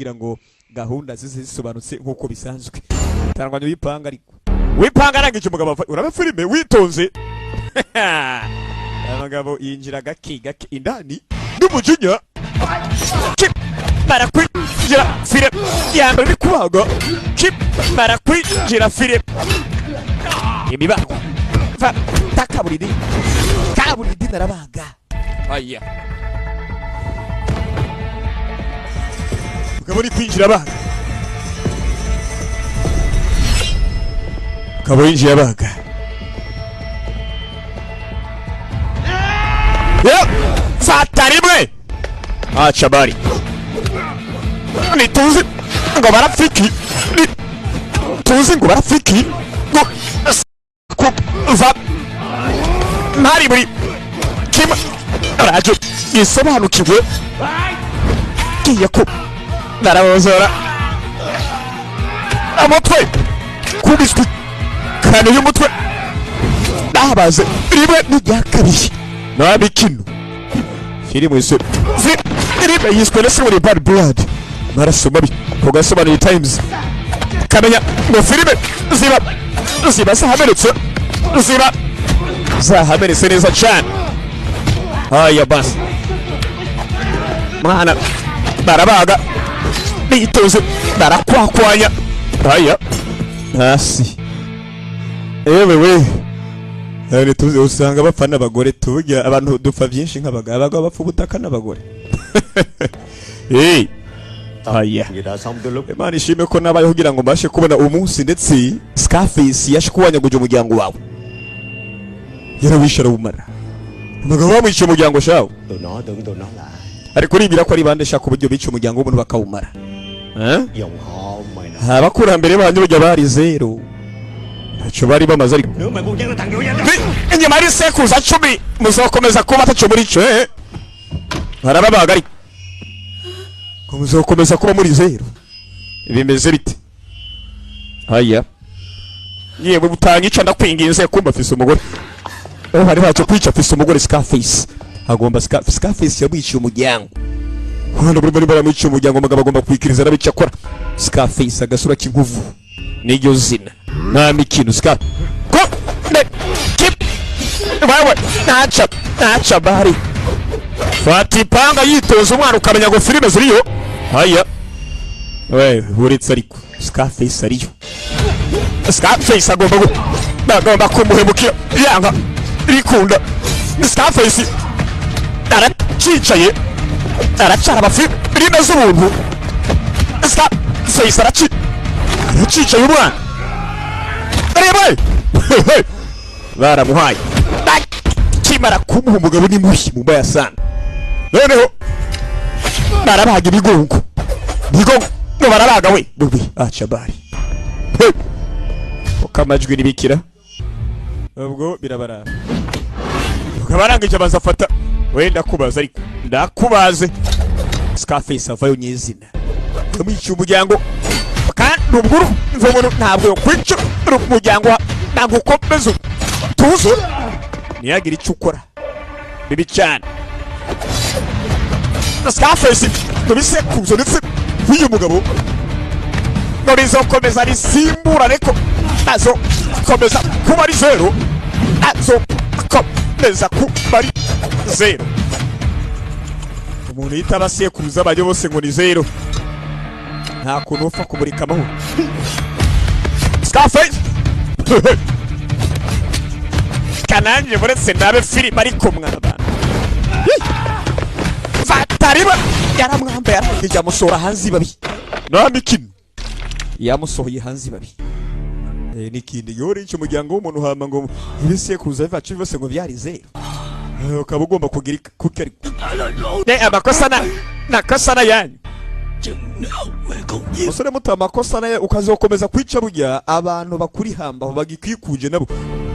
kugira ngo gahunda zisobanutse nkuko bisanzwe. Tarangwanyo wipanga ariko. Wipanga nangije umugabo urabe filime witonze. Abagabo yinjira gake indani n'umujinya. Barakwinjira filime yambaye bikubaga. Barakwinjira filime. Imibago. Takaburidi narabaga. Aya. Ukabona kwinjira abaga. Ukabona abaga. Yo! Fata rimwe. Acha bari. Nituzi ngo barafiki. Tuzi ngo barafiki. Ngo va ntari muri kimwe rajo isobanukirwe kiye ko narabozora amutwe kubiswi kandi y'umutwe nabaze rimwe n'ijyakabiri nabikino filime iso filime yiswe lese muri Bad Blood marasoma bi kugasobanura Times kamenya ngo filime ziba zahameretse ziba zahameretse neza cyane. Aya basi mwana barabaga bitoze barakwakwanya. Aya hasi ewe ari tuzi usanga bafana abagore tujya abantu dupfa byinshi nk'abagabo bapfa ubutaka n'abagore. Aya Imana ishime ko nabaye kugira ngo mbashe kubona umunsi ndetse Scarface yashikuwanyaguje umuryango wawe yarabishara bumara umugabo wamwica umuryango shawo ariko uribira ko ari bande shaka uburyo bica umuryango w'umuntu bakawumara abakurambere banyu bajya bari zero ntacyo bari bamaze ariko inyuma ari sekuza 10 muzokomeza kuba ataco muri cyo barababaga ariko muzokomeza kuba muri zero bimeze bite. Aya yewe butangica ndakwinginze kumba afise umugore hari bacu kwica afise umugore Scarface agomba Scarface yabiciye umuryango hano buri baramwica umuryango umugabo agomba kwikiriza arabica akora Scarface agasura kinguvu n'iryo zina nta mikino Scar ko kip bawe nacha bari fati panga yitoza umwana ukamenya ngo filime ziriyo. Aya buritse ariko Scarface ariyo Scarface agomba kumuhemukira yanga rikunda Scarface aracicaye aracara abafilime z'ubuntu Scarface aracicaye umwana reba baramuhaye kimara kumuha umugabo ni mushyi mu mbaya sana noneho barabaga ibigongo ngo barabaga we bubi acha bari ukamajwi nibikira ubwo birabarara ukabarangije bazafata wenda kubaza ariko ndakubaze Scarface avayo nyezina kamwica umuryango kandi ubwo umuntu ntabwo kwica umuryango ntabwo ukomeza tuzo niyagira icyo ukora bibi cyane. Scarface tubisekuzo ndetse uyu mugabo norizo komeza risimbura ariko nazo komeza kuba ari zero nazo komeza kuba ari zero. Umuntu yita abasekuruza abajyo bose ngo ni zero nta kuntu upfa kumurika amahoro. Scarface kananje buretse nabe filime ariko mwana fatariba yaramwambaye arajya musora hanzi babi namikino yamusohoye hanzi babi nikindi yore icyo muryango w'umuntu hama ngo ibisekuruza bivacu bose ngo byari zero ukaba ugomba kugira kukari amakosa na yanyu musore muto amakosa naye ukazokomeza kwica burya abantu bakuri hamba bagikwikuje nabo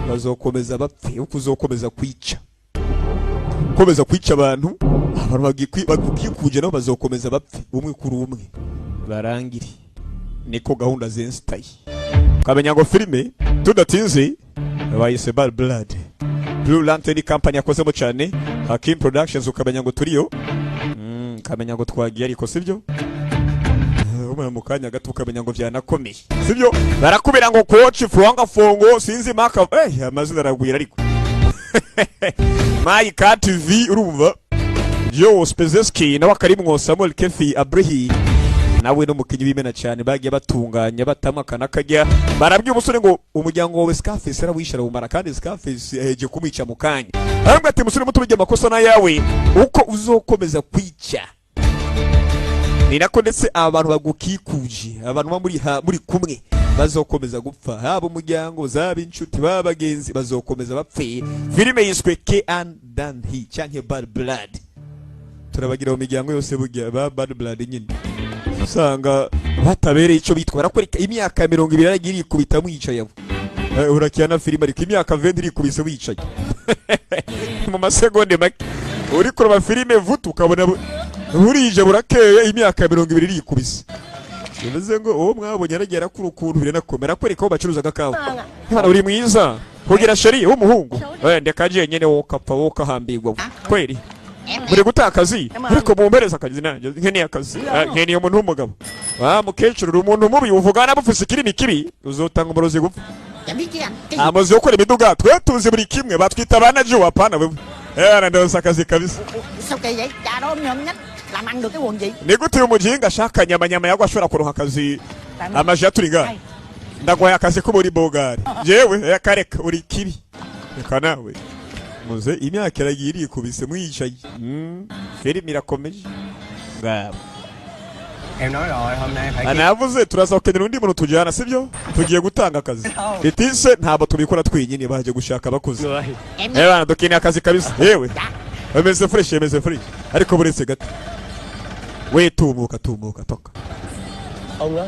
bazokomeza bapfe ukuzokomeza kwica komeza kwica abantu bagikwikuje nabo bazokomeza bapfe umwe kuri umwe barangire niko gahunda zenstaye kamenya ngo filime tudatinze bayise Bad Blood Blue Lantern company yakozemo cyane Hakim Productions ukamenya ngo turiyo kamenya ngo twagiye ariko sibyo umwe mu kanya gato ukamenya ngo byanakomeye sibyo barakubira ngo coach Fuanga Fongo sinzi maka amazina aragwira ariko My Cat TV urumva yo Spezeski nawe akarimwo Samuel Kefi Abrehi nawe no mukinyi bimena cyane bagiye batunganya batamakana kajya barabwiye umusore ngo umuryango wawe Scarface arawishara umara kandi Scarface yaheje kumwica mu kanya ahubwo ati musore muto bijya amakosa na yawe uko uzokomeza kwica ni nako ndetse abantu bagukikuje abantu muri kumwe bazokomeza gupfa haba umuryango zaba inshuti babagenzi bazokomeza bapfe filime yiswe K.N. Danhi cyanke Bad Blood turabagira mu miryango yose burya ba Bad Blood nyine usanga batabereye icyo bitwa barakwereka imyaka 20 yaragiye ikubita mwicaye urakiyana filime ariko imyaka 20 iri kubise wicaye mu masegonde make uri kureba filime vutu ukabona burije burakeye imyaka 20 iri kubise bivuze ngo uwo mwabonye yaragera kuri ukuntu birenakomera kwereka aho bacuruzaga kawa hano uri mwiza kugira sheri w'umuhungu ndekaje nyene wokapfa wokahambirwa kweri muri gutakazi ariko mumbereza akazi nanjye nkene akazi nkene umuntu w'umugabo mukecuru umuntu mubi uvugana bufise ikirimi kibi uzotanga umurozi gupfa amazi yo gukora imiduga twe tuzi buri kimwe batwita abana ju apana wewe ndose akazi kabisa ni gute uyu mujinga ashaka nyama yagwashora kuronka akazi amaje aturiga ndagwaye akazi ko muri bogari jewe yakareka uri kibi reka nawe muze imyaka iragiye irikubise mwicaye filime irakomeje ngabo em nói rồi hôm nay phải anavuze turazakenera undi muntu tujyana sibyo tugiye gutanga akazi bitise ntabwo tubikora twenyine baje gushaka abakozi bana dukeneye akazi kabisa yewe ameze fresh ariko buretse gato we tumuka toka ông đó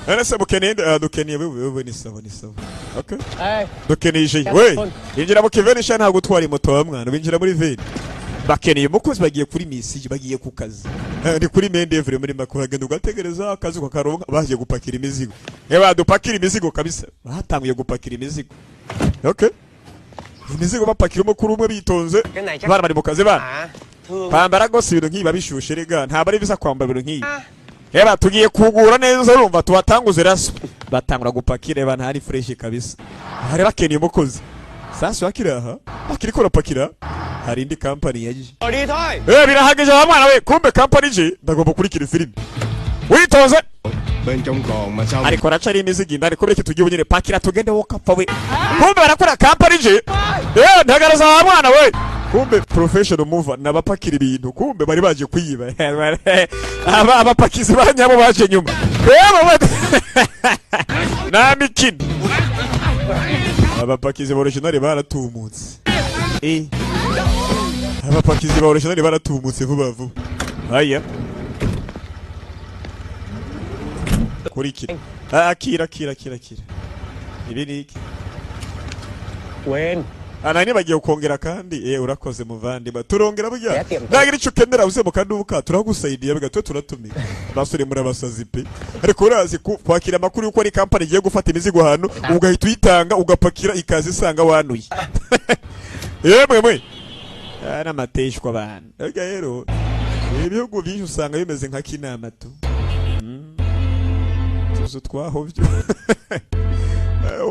ana se bukeneye dukeneye wewe ni sawa okay dukeneye je we injira mu kivenisha ntabwo twari moto wa mwana binjira muri veni bakeneye umukozi bagiye kuri message bagiye ku kazi ni kuri mendevre muri makuragenda ugategereza akazi ko karonka bagiye gupakira imizigo badupakira imizigo kabisa batanguye gupakira imizigo okay imizigo bapakira umukuru umwe bitonze bana bari mu kazi bana kwambara gose ibintu nkiba bishushe rega nta bari bisa kwambara ibintu nkibi tugiye kugura neza urumva tubatanguze raso batangura gupakira bana hari fresh kabisa hari bakeneye umukozi sasa wakira bakiri ko rapakira hari indi company yaje đi thôi birahagije abana we kumbe company je ndagomba kurikira filime witonze bên trong còn mà sao ariko racari imizigo indani ko reke tugiye bunyene pakira tugende wokapfa we kumbe barakora company je ndagaraza abana we kumbe professional mover nabapakira ibintu kumbe bari baje kuyiba abapakizi banyabo baje nyuma namikini abapakizi original baratumutse abapakizi ba original baratumutse vuba haya kurikira akira ibi niki quên anani bagiye kongera kandi urakoze muvandima turongera burya nagira icyo kendera uze mu kaduka turagusaidiye bigatwe turatumika basore muri abasazi pe ariko urazi kwakira makuru yuko ari company igiye gufata imizigo hano ugahita uyitanga ugapakira ikazi isanga wanuye mwe n'amateshwa abantu rero ibihugu byinshi usanga bimeze nka kinama tu tuzo twahovyo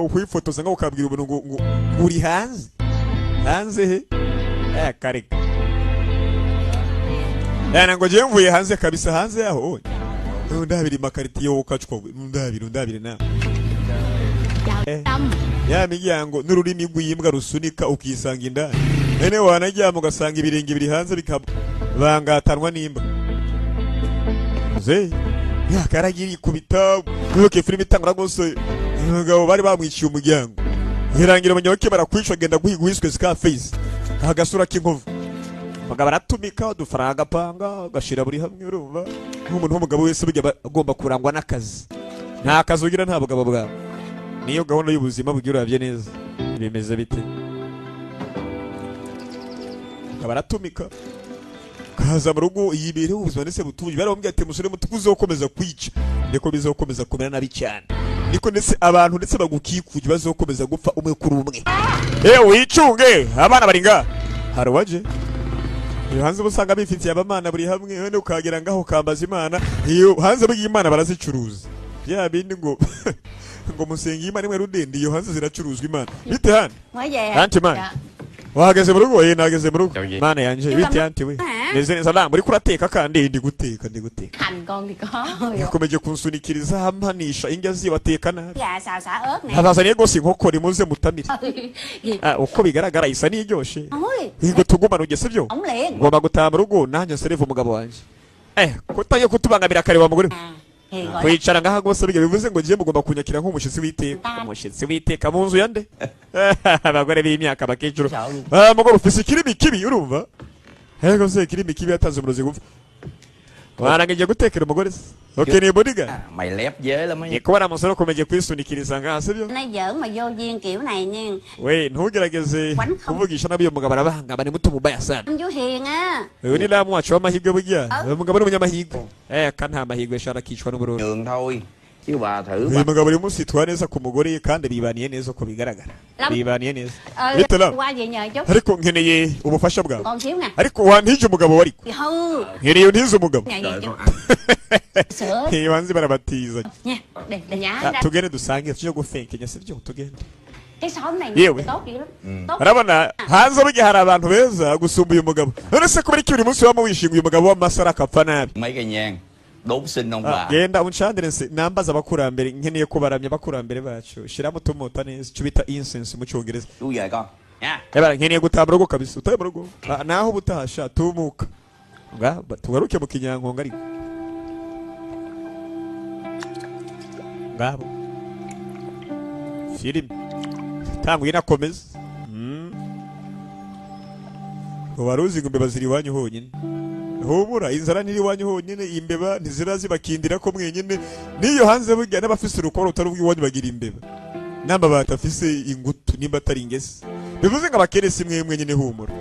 ukwifotoza ngo ukabwira ubuntu ngo uri hanze he kareka ngo je mvuye hanze kabisa hanze yaho ndabiri makariti yo ukacwa ndabiri na ya miryango n'ururimi rw'imbwa rusunika ukisanga indani nene wanajya mugasanga ibirenge biri hanze bikabangatanwa n'imbwa ze yakaragira ikubita nuke filime itangura gose ngabo bari bamwiciye umuryango hirangira abanyabuke barakwishwa genda guhigwiswe Scarface agasura k'inkovu bagaba baratumika udufaranga panga gashira buri hamwe urumva nk'umuntu w'umugabo wese bijya agomba kurangwa n'akazi nta kazi ugira nta bugabo bwawe niyo gahunda y'ubuzima bugira uravye neza bimeze bite baratumika kaza mu rugo yibere ubuzima ndetse butuje barambye ati musore mutukuzo ukomeza kwica ndiko bizokomeza kumera nabi cyane niko ndetse abantu ndetse bagukikuje bazokomeza gupfa umwe kuri umwe wicunge abana baringa hari waje iyo hanze busanga bifitiye abamana buri hamwe wene ukagera ngaho kambaza imana iyo hanze bw'imana barazicuruza bya bindi ngo ngo musenga imana imwe rudende iyo hanze ziracuruzwa imana bite hano Mới về anti man wahageze mu rugo nageze mu rugo mana yanje bite anti we neze neza la muri kurateka kandi ndi guteka hành con thì có. yakomeje kunsunikiriza hampanisha indya zibateka nabi Gà xào xả ớt nè. habazaniye gose inkoko rimuze mutamire Gì? uko bigaragara isa niryoshe Ôi, ngo tugumana ugese byo ổng liền. ngomba gutaha mu rugo nanjye nsereve umugabo wanje kutangiye kutubangamira kare wa mugore Thì gọi kwicara ngaha gose bivuze ngo ngiye mugomba kunyakira nk'umushitsi w'iteka umushitsi w'iteka mu nzu yande abagore b'imyaka bakecuru mugore ufise ikirimi kibi urumva hego se ikirimi kibi yatanze umurozi gupfa warangije gutekera umugore okay ni bodiga Mày lép dế lắm ấy. ni kubona musoro komeje kwisunikiriza ngaha sibyo nay giỡn mà vô duyên kiểu này nha. we ntugerageze kuvugisha nabi uyu mugabo arabahanga bari muto mubaya sana Anh chú Hiền á. uyu ni lamu wacu w'amahirwe burya uyu mugabo ni umunyamahirwe kandi nta mahirwe shara kicwa n'ubururu Nhường thôi. Chứ bà thử uyu mugabo uri munsi yitwara neza ku mugore kandi bibaniye neza uko bigaragara Lắm. bibaniye neza Ờ, bite la qua về nhờ chút. ariko nkeneye ubufasha bwawe Con xíu nè. ariko wantije umugabo wari Thì hư. nkeneye untize umugabo Nhà đợi gì con chút. ăn. Sữa banze barabatiza nha. Để nhá ra. tugende dusange tujye gufenkenya sibyo tugende Cái xóm này Yêu nó ấy. tốt dữ lắm. Tốt. urabona hanze burya hari abantu beza gusumba uyu mugabo none se kubera iki buri munsi waba wishinga uyu mugabo w'amasara akapfa nabi Mấy cây nhang đốt sinh ông bà. genda uncandire nse nambaza abakurambere nkeneye kubaramya abakurambere bacu shiramo tumota neza icyo bita incense mu cyongereza Chú về con nha. yabara nkeneye gutaha mu rugo kabisa utaye mu rugo naho ubutahasha tumuka tugaruke mu kinyankonga ariko ngabo filime tanguye inakomeza ubaruzi ngo imbeba ziri iwanyu honyine humura inzara ntiri iwanyu honyine imbeba ntizibakindira ko mwenyine niyo hanze burya n'abafise urukoro rutari ubw'iwanyu bagira imbeba n'amabati afise ingutu nimba atari ingese bivuze ngo abakeresi mwe nyine humura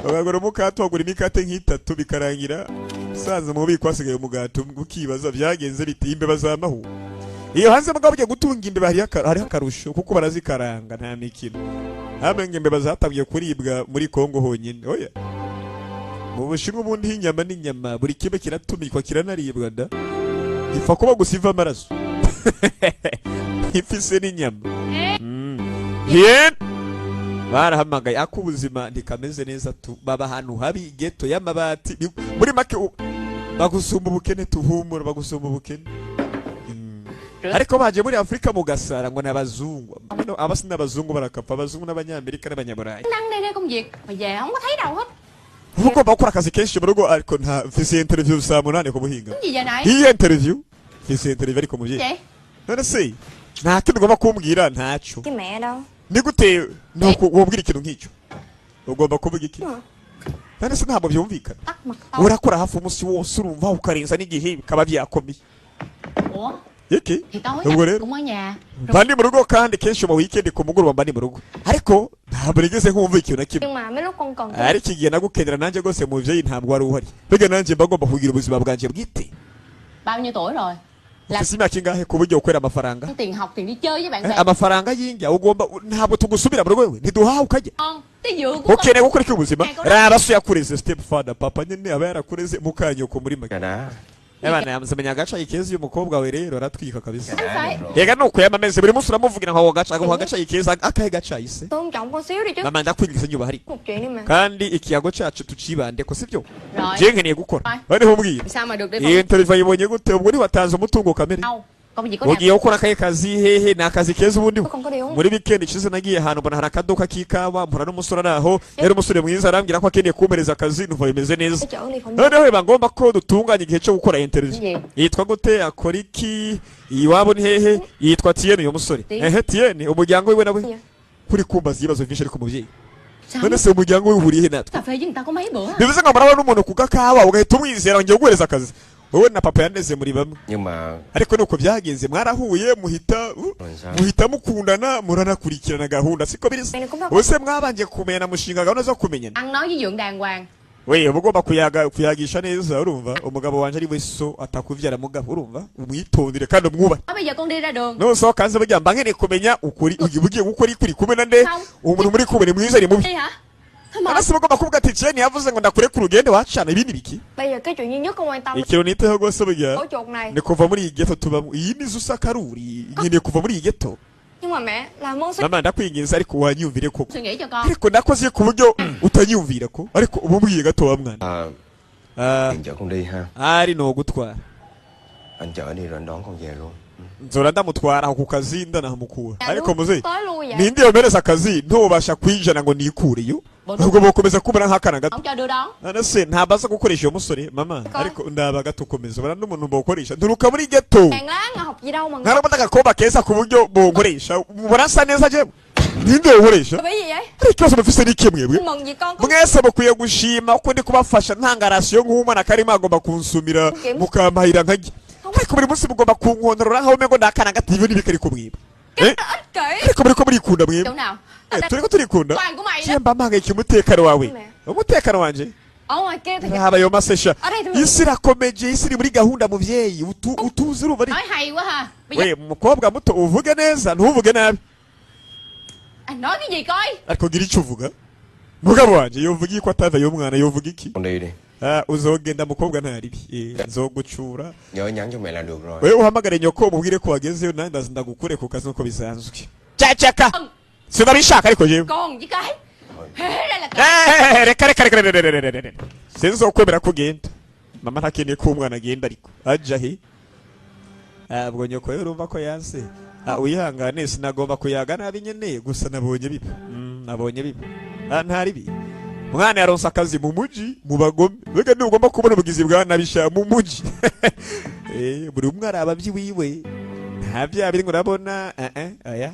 bagura umukate wagura imikate nk'itatu bikarangira saza mu bubiko hasigaye umugati ukibaza byagenze biti imbeba zamahu iyo hanze mugabo byo gutunga imbeba hari akarusho kuko barazikaranga nta mikino hamwe imbeba zatabwiye kuribwa muri Kongo honyine oya mu Bushinwa ubundi h'inyama n'inyama buri kimwe kiratumikwa kiranaribwa da ifa kuba gusiva amaraso ifise n'inyama yen barahamagaye akubuzima ndikameze neza tu baba hanu habi geto y'amabati muri make bagusumba ubukene tuhumura bagusumba ubukene ariko baje muri Afrika mu gasara ngo nabazungu abasi n'abazungu barakapfa abazungu n'abanyamerika n'abanyaburayi Năng đi đây công việc mà về không có thấy đâu hết. uko bakora akazi kenshi mu rugo ariko nta mfise interview saa 8 ku buhinga Cái gì vậy này? iyi interview mfise interview ariko mu bye Vậy? none se nta kintu ugomba kumbwira ntacyo Cái mẹ đâu? ni gute nuko wobwira ikintu nk'icyo ugomba kuvuga iki none se ntabwo byumvikana Tắt mật ong. urakora hafi umunsi wose urumva ukarenza n'igihe bikaba byakomeye Ủa? iki Thì tối ubwo á, rero cũng ở nhà. mba ndi mu rugo kandi kenshi mu weekend ku mugoroba mba ndi mu rugo ariko ntabwo nigeze nkumva ikintu na kimwe Nhưng mà mấy lúc con còn ariko igihe nagukenera nanjye rwose mu byeyi ntabwo wari uhari mbega nanjye mba ngomba kugira ubuzima bwanjye bwite bao nhiêu tuổi rồi? ufise imyaka ingahe ku buryo ukorera amafaranga Cái tiền học, tiền đi chơi với bạn bè. amafaranga y'injya ugomba ntabwo tugusubira mu rugo wewe ntiduhawe ukajya Con, cái dựa của con. ukeneye gukora iki ubuzima raba so yakureze step father papa nyine aba yarakureze mukanyoko muri make Cà đá. abana yamuzamenya agaca ikezi y'umukobwa we rero aratwika kabisa Cà đá phải. rồi. yega nuko yamameze buri munsi uramuvugira nko gaca ngo gaca ikezi akahe gaca ise Tôn trọng con xíu đi chứ. mama ndakwigisa nyuba hari Một chuyện đi mà. kandi ikiyago cyacu tucibande ko sibyo Rồi. je nkeneye gukora bane humbwiye Sao mà được để iyi interview yibonye gute ubwo ni watanze umutungo kamere đâu? Con gì có đẹp. ugiye gukora akahe kazi hehe ni akazi keza ubundi Con có điều. muri weekend ishize nagiye ahantu mbona hari akaduka k'ikawa mpura n'umusore araho yari umusore mwiza arambwira ko akeneye kumpereza akazi numva bimeze neza Cái chỗ này không. noneho biba ngomba ko dutunganya igihe cyo gukora interview Gì? yitwa gute akora iki iwabo ni hehe yitwa Tiene uyu musore Tiene. Tiene umuryango wiwe nawe Gì? kuri kumbaza ibibazo byinshi ariko mubyeyi Sao? none se umuryango we uhuriye he natwe Cà phê với người ta có mấy bữa à? bivuze ngo murabona n'umuntu ku gakawa ugahita umwizera ngo ngiye guhereza akazi wowe na papa yaneze muri bamwe Nhưng mà ariko nuko byagenze mwarahuye muhita mukundana muranakurikirana gahunda siko biri Này cũng đâu. bose mwabanje kumenya mushinga gahunda zo kumenyana Ăn nói với Dượng đàng hoàng. we uba ugomba kuyagisha neza urumva umugabo wanje ari we so atakuvyara mugabo urumva umwitondere kandi umwubahe Bây giờ con đi ra đường. noneho kanze burya mba nkeneye kumenya ukuri ugiye gukora ikuri kumwe na nde Không. umuntu muri kumwe ni mwiza ni mubi Đi hả? Arasaba ko bakubwa ati Jenny yavuze ngo ndakure ku rugendo wacana ibindi biki. Bây giờ cái chuyện duy nhất con quan tâm Ikintu niteho gose burya. ổ chuột này. Ni kuva muri iyi ghetto tubamo. Iyi ni zusa karuri. Nyine kuva muri iyi ghetto. Nhưng mà mẹ làm ơn Mama ndakwinginze ariko wanyumvire ko. Suy nghĩ cho con. Ariko nakoze ku buryo utanyumvira ko. Ariko ubu mbwiye gato wa mwana. Tiền chở con đi ha. Ari no gutwara. Anh chở đi rồi anh đón con về luôn. Nzora ndamutwara aho ku kazi ndanamukura. Ariko muze. tới lui vậy. Nindi yomereza akazi ntubasha kwijana ngo nikureyo. Ahubwo bokomeza kubona nk'akana gato. Không cho đưa đón. Nase ntabaza gukoresha iyo musore mama. Ariko ndaba gato komeza bara n'umuntu bokoresha. Nduruka muri ghetto. Hàng láng mà học gì đâu mà ngốc. Ngarabata gakoba keza ku buryo bokoresha. Murasa neza je. Ninde wokoresha? Cái gì vậy? Ikibazo mufise ni kimwe bwe. Mừng gì con? Mwese mukwiye gushima ko ndi kubafasha ntangarasiyo nk'umwana karimo agomba kunsumira mukampahira nkagi. Ariko buri munsi mugomba kunkontorora nkaho mengo ndakana gati ibintu bikari kumwiba. Ích kỷ. Ariko muri ko murikunda Chỗ mwiba. nào? Turiko turikunda. Toàn của mày đó. Cyemba mpangayiki umutekano wawe. Mẹ. Umutekano wanje. Ở ngoài kia thì Habayo masesha. Ở đây thì Isi irakomeje, isi iri muri gahunda muvyeyi. Utuzi urumva ari. Nói hay quá ha. Bây giờ We mukobwa muto uvuge neza ntuvuge nabi. anh nói cái gì coi? Ariko gira icyo uvuga. Mugabo wanje yovuga iki ko atavaye umwana yovuga iki? Con đi đi. Uzogenda mukobwa ntaribi. Nzogucura. Nhớ nhắn cho mẹ là được rồi. Wewe uhamagare nyoko umubwire ko wagezeyo nanjye ndazinda gukure ku kazi uko bisanzwe. Ceceka. Sinabishaka ariko jewe. Con với cái. Thế đây là cái. Reka. Sinzokwemera kugenda. Mama ntakeneye ko umwana agenda ariko. Aja he. Ubwo nyoko rero urumva ko yanse. Uyihangane sinagomba kuyaga nabi nyene gusa nabonye bibi. Nabonye bibi. Ntaribi. Mwana yaronse akazi mu muji mu bagome. Bega ni ugomba kubona ubugizi bwa nabisha mu muji. Buri umwe arabavyi wiwe. Nta bya biri ngo urabona aya.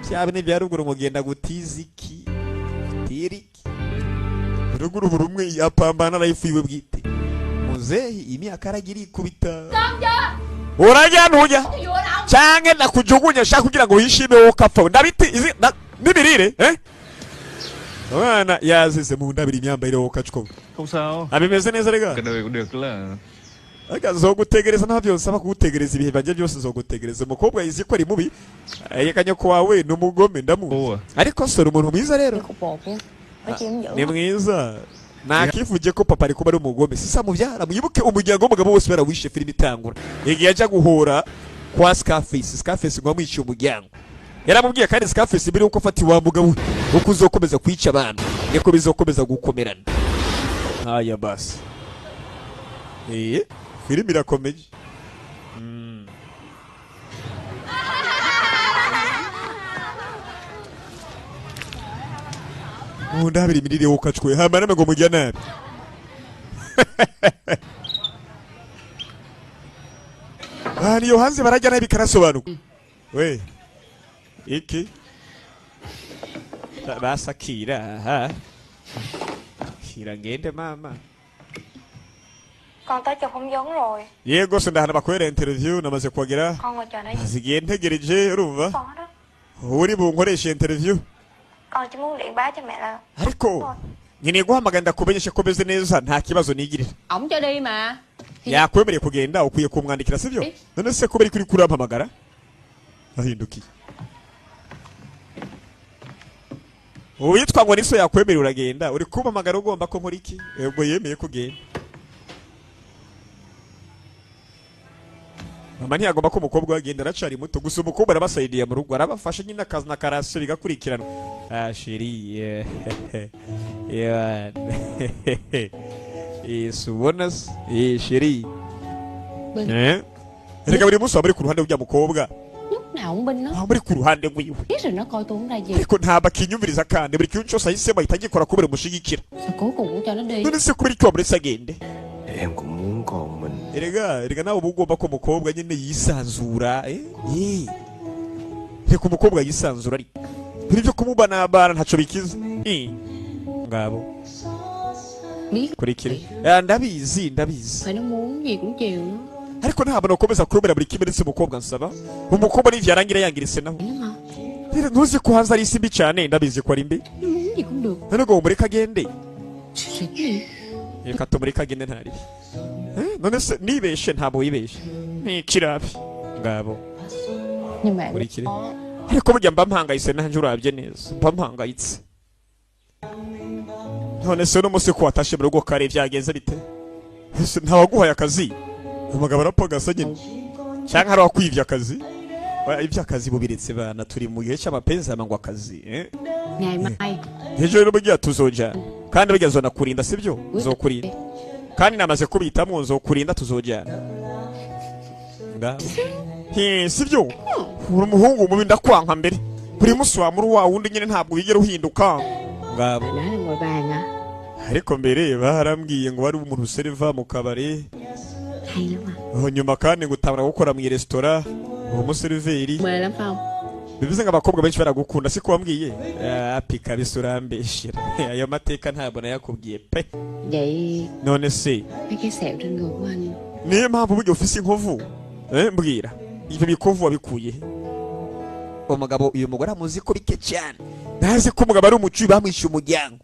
Bya bine bya ruguru mugenda gutiziki. Tiriki. Ruguru buri umwe yapambana life yiwe bwite. Muzehi imyaka aragira ikubita. Con chưa? Urajya ntuja. Tôi vừa đâu? Canke nakujugunya shaka kugira ngo wishime wowe kapfa. Ndabiti izi nibirire Mwana yazize mu ndabiri imyambarire wowe kacwo. Không sao. Abimeze neza rega. Cái đời cũng được là Akazogutegereza nta byose aba kugutegereza ibihe banje byose zogutegereza umukobwa yizi ko ari mubi. Yekanye ko wawe n'umugome ndamu. Ariko sore umuntu mwiza rero. cục bột nha. Phải chịu giữ. Ni mwiza. Nakivuje ko papa ari kuba ari umugome. Sisa mubyara mwibuke umuryango w'umugabo wose barawishe filime itangura. Igihe ajya guhora kwa Scarface ngo amwice umuryango. Yaramubwiye kandi Scarface biri uko afati wa mugabo uko uzokomeza kwica abantu. Yeko bizokomeza gukomerana. Aya basi. Filime irakomeje. Ndabiri mirire ukacwe hama name ngo mujya nabi. Niyo hanze barajya nabi karasobanuka. We. Iki. Basakira ha. Kira ngende mama. Con tới chụp không giống rồi. Yego se ndahana bakwera interview namaze kugira. Con ngồi chờ đây. Zigiye ntegereje urumva. Có đó. Uri bunkoresha interview. Con chỉ muốn điện báo cho mẹ là Ariko nyine guhamagara ndakumenyesha ko beze neza nta kibazo nigirira. Ổng cho đi mà. Yakwemereye kugenda ukwiye kumwandikira sivyo? None se ko bari kuri kurampamagara? Ahindukiye. Uyitwa ngo niso yakwemerera uragenda uri kumpamagara ugomba ko nkora iki? Yego yemeye kugenda. Mama ntiyagomba ko umukobwa wagenda aracari muto gusa umukobwa arabasaidiye mu rugo arabafasha nyine akazi na karasyo bigakurikirana. Sheri Subonas Sheri Reka buri munsi waburi ku ruhande rw'ya mukobwa. Lúc nào cũng binh nó. Muri ku ruhande rwiwe. Biết rồi nó coi tôi không ra gì. Ariko nta bakinyumviriza kandi buri kintu cyose ahisemo ahita agikora kubera umushigikira. Sao cuối cùng cũng cho nó đi. None se kubera iki wamuretse agende? Em cũng muốn con mình. Erega nawe uba ugomba ko umukobwa nyine yisanzura. Reka umukobwa yisanzura ariko. Byo kumubanabana ntaco bikiza. Ngabo. Biết. Kurikire. Ndabizi. Phải nó muốn gì cũng chiều. Ariko ntabwo nakomeza kurumira buri kimwe ndetse umukobwa nsaba. Umukobwa n'ivyo yarangira yangiritse naho. Rero ntuzi ko hanze ari simbi cyane ndabizi ko ari mbi. Nó muốn gì cũng được. None ngo mureka agende. Xịt gì? Reka tumureka agende ntari. None se nibeshe ntabo yibeshe. Kirabi. Ngabo. Nhưng mà Kurikire. Ariko burya mba mpangayitse nanje urabye neza. Mba mpangayitse. none se no musi ko watashe mu rugo kare byagenze bite ese ntawaguhaye akazi umugabo arapagasa nyine cyangwa hari wakwivya akazi iby'akazi bubiretse bana turi mu gihe cy'amapenzi amangwa akazi Ngày mai ejo rero bugiye tuzoja kandi burya zona kurinda sibyo uzokurinda kandi namaze kubitamwo nzokurinda tuzojana ngabo sibyo uri umuhungu mubi ndakwanka mbere buri musi wa muri wa wundi nyine ntabwo wigera uhinduka ngabo nói là ngồi bàn à. ariko mbere barambwiye ngo bari umuntu serva mu kabare Hay lắm à. nyuma kandi ngutabara gukora mu restaurant uwo museriveri Mê lắm phải không? bivuze ngo abakobwa benshi baragukunda siko wambwiye apika bisurambeshira ayo mateka ntabwo nayakubwiye pe Vậy none se mấy cái sẹo trên người của anh niyo mpamvu burya ufise inkovu mbwira ibyo bikovu wabikuye umugabo uyu mugore amuzi ko bike cyane ntazi ko umugabo ari umucuyi bamwishyuye umuryango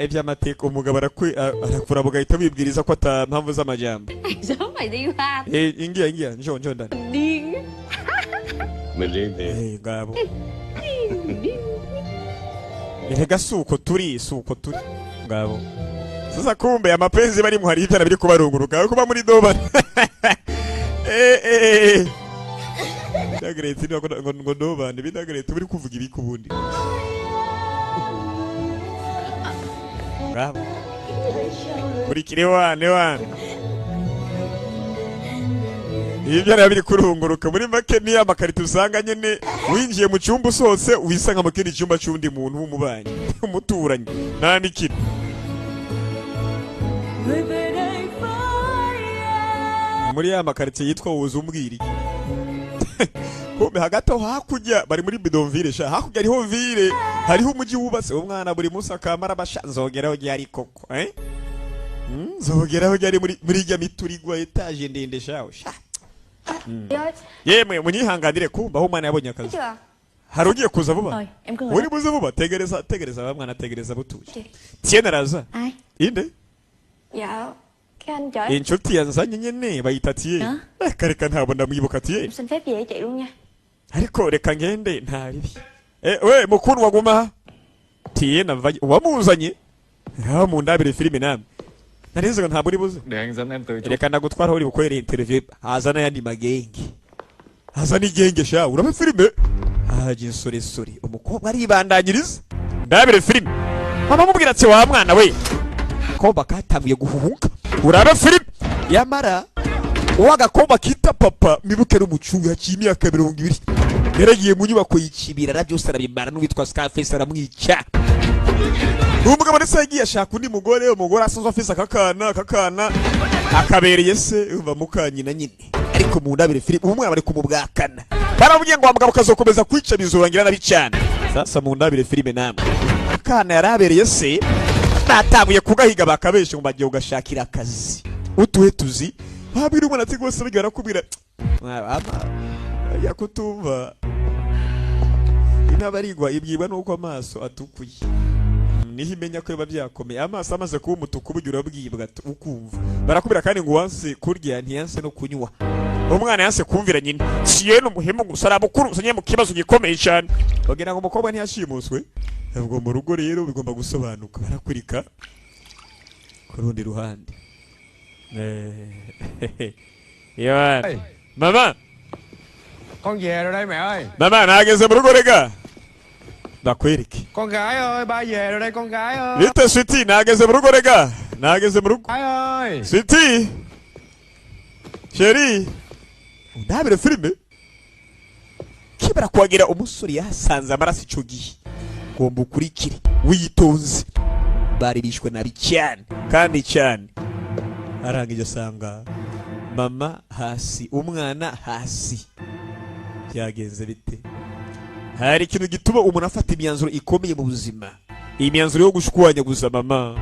iby'amateka umugabo arakura bugahita wibwiriza ko ata mpamvu z'amajyamba Sớm mày đi hoa ingia njoo ndani điên. Mình riêng thì ngabo erega suko turi ngabo sasa kumbe amapenzi bari muhari ibyana biri kubarunguruka kuba muri doba Dagreti ngo doba ni bidagreti biri kuvuga ibiki ubundi ngabo buri kirewane ibyana biri kurunguruka muri make ni amakarito usanga nyene winjiye mu cyumba usohotse wisanga mu kindi cyumba cy'undi muntu w'umubanyi umuturanyi nani kino muri ya makarito yitwa Uzumbwiri kumbe hagati aho hakurya bari muri bidonville sha hakurya hariho ville hariho umujyi wubatse umwana buri munsi akamara bashanzogeraho ryari koko nzogeraho ryari muri rya miturigwa etage ndende shaho yemwe munyihanganire kumba aho umwana yabonye akazi hari ugiye kuza vuba uri buze vuba tegereza bamwana tegereza butuje tiene raza Ai? inde Dạ cái anh chở inshuti yanzanye nyene bayita tiye kareka ntabwo ndamwibuka tiye em xin phép về với chị luôn nha. ariko reka ngende ntaribi we mukuru waguma tiye navaye wamuzanye mu ndabire filime namwe narizo ntabwo uri buze Để anh dẫn em tới chỗ. reka ndagutwara uri bukorera interview hazana yandi magenge hazana igenge sha uraba filime sore umukobwa aribandanyiriza ndabire filime mama mubwira ati wa mwana we koba katanguye guhuhuka uraba filime yamara uwagakomba kita papa mibuke n'umucunga cy'imyaka 20 yaragiye mu nyubako y'ikibira byose arabimara n'uwitwa Scarface aramwica umugabo ndetse yagiye ashaka undi mugore asanzwe afise akakana akabereye se umva mukanyina nyine ariko mu ndabire filime umwana bari kumubwakana baravuye ngo umugabo kazokomeza kwica bizorangira nabi cyane sasa mu ndabire filime namwe akana yarabereye se natanguye kugahiga bakabeshe ngo bagiye ugashakira akazi utuhe tuzi babiri umwana ati gose bigara kubira yakutumva inabarigwa ibwibwa nuko amaso atukuye niho imenya ko biba byakomeye amaso amaze kuba umutuku bugira bwibwa ukumva barakubira kandi ngo wanse kurya ntiyanse no kunywa umwana yanse kumvira nyine siye n'umuhemu gusa arabukuru usanye mu kibazo gikomeye cyane bagira ngo umukobwa ntiyashimuswe ubwo mu rugo rero bigomba gusobanuka barakurika ku rundi ruhande Yohan mama con về rồi đây mẹ ơi. mama nageze mu rugo rega ndakwereke Con gái ơi, ba về rồi đây con gái ơi. bite sweetie nageze mu rugo rega nageze mu rugo Gái ơi. sweetie chérie ndabire filime kibara kwagira umusore yasanze amaraso ico gihe ngomba ukurikire witonze bari bishwe nabi cyane kandi cyane arangije asanga mama hasi umwana hasi byagenze bite hari ikintu gituma umuntu afata imyanzuro ikomeye mu buzima imyanzuro yo gushwanyaguza mama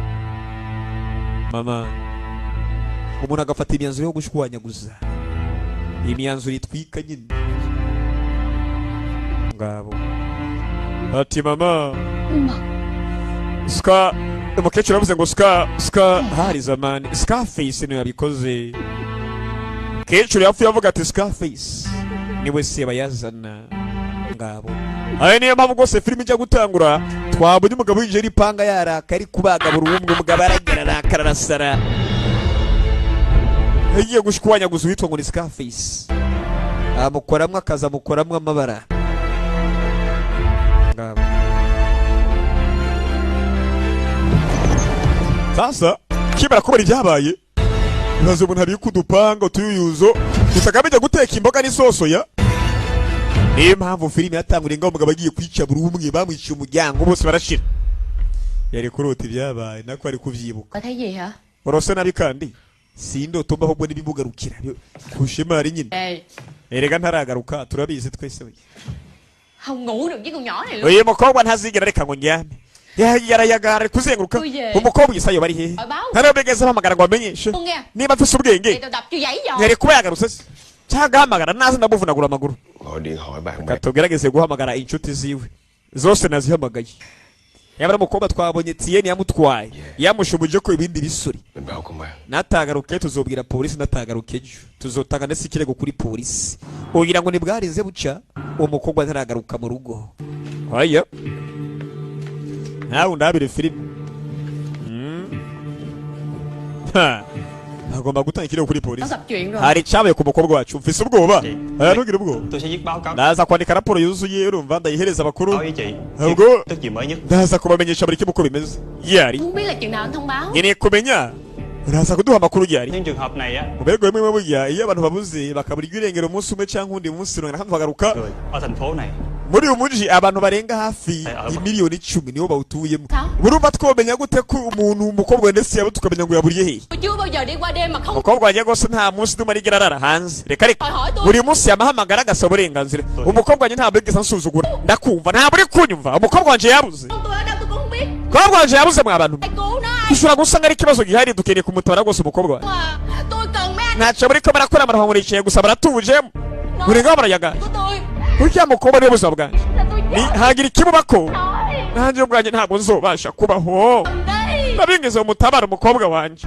umuntu agafata imyanzuro yo gushwanyaguza imyanzuro itwika nyine ngabo ati mama ska umukecuru yavuze ngo ska hari zamani Scarface niwe yabikoze umukecuru yapfuye avuga ati Scarface niwe se bayazana ngabo Ayo niyo mpamvu rwose filime ijya gutangura twabonye umugabo winjiye n'ipanga yaraka ari kubaga buri umwe umugabo aragira arakara arasara yagiye gushwanyaguza uwitwa ngo ni Scarface amukoramwo akazi amukoramwo amabara sasa kibara kubera ibyabaye bibaza umuntu abika udupanga utuyuyuzo gusa akamenya guteka imboga n'isoso ya niyo mpamvu filime yatanguriye ngaho umugabo agiye kwica buri umwe bamwiciye umuryango bose barashira yari kurota ibyabaye nako ari kuvyibuka Có thấy gì hả? urose nabi kandi sindoto mba ahubwo nibimugarukira kushimari nyine Ê, erega ntaragaruka turabizi twese we không ngủ được với con nhỏ này luôn. uyu mukobwa ntazigera reka ngo njyame yarayagara kuzenguruka Uje. umukobwa isayo bari hehe Ở báo. ntarabegeze bahamagara ngo amenyeshe Không nghe. niba afise Thì ubwenge tao đập cho giấy vô. yari kuba yagarutse se cyangwa ahamagara naze ndamuvunagura amaguru Gọi điện hỏi bạn bè. katugerageze guhamagara inshuti ziwe zose nazihamagaye yabara umukobwa twabonye Tieni yamutwaye yamushubuje ko ibindi bisuri Mình báo công an. natagaruke tuzobwira polisi natagaruke ejo tuzotanga ndetse ikirego kuri polisi ugira ngo nibwarize buca uwo mukobwa ntaragaruka mu rugo oya nawe ndabire filime agomba gutanga ikirego kuri Nó polisi gặp chuyện rồi. hari icyabaye ku mukobwa wacu mfise ubwoba aya ntugire ubwoba Tôi sẽ viết báo cáo ndaza kwandika raporo yuzuye urumva ndayihereza abakuru với chị Ubwo tức gì mới nhất. ndaza kubamenyesha buri kimwe uko bimeze yari Không biết là chừng nào anh thông báo. nkeneye kumenya uraza kuduha amakuru yari Những trường hợp này á, ubego bimwe burya iyo abantu babuze bakaburirwa irengero umunsi umwe cyangwa undi munsi runaka bagaruka người ở thành phố này muri uyu muji abantu barenga hafi imiliyoni 10 nibo bawutuyemo burumva twomenya gute ko umuntu umukobwa ndetse yabo tukamenya ngo yaburiye he Tôi chưa bao giờ đi qua đêm mà không. umukobwa wanjye gose nta munsi nduma rigera arara hanze reka reka Hỏi tôi. buri munsi yamahamagara agasaba uburenganzira umukobwa wanjye ntabwo yigeze ansuzugura ndakumva ntabwo uri kunyumva umukobwa wanjye yabuze Tôi ở đâu tôi cũng không biết. umukobwa wanjye yabuze mwa bantu Hãy cứu nó. ushobora gusanga ari ikibazo gihari dukeneye kumutabara rwose umukobwa wanjye Mà tôi cần mấy anh ntacyo muri ko barakora amaraho muricaye gusa baratujemo buri ngaho barayagaje của tôi. burya mukobwa niwe buzima bwanjye Là tôi ni chết hagira ikibubako rồi. nanjye ubwanjye ntabwo nzobasha kubaho Đây. ndabingize umutabara umukobwa wanjye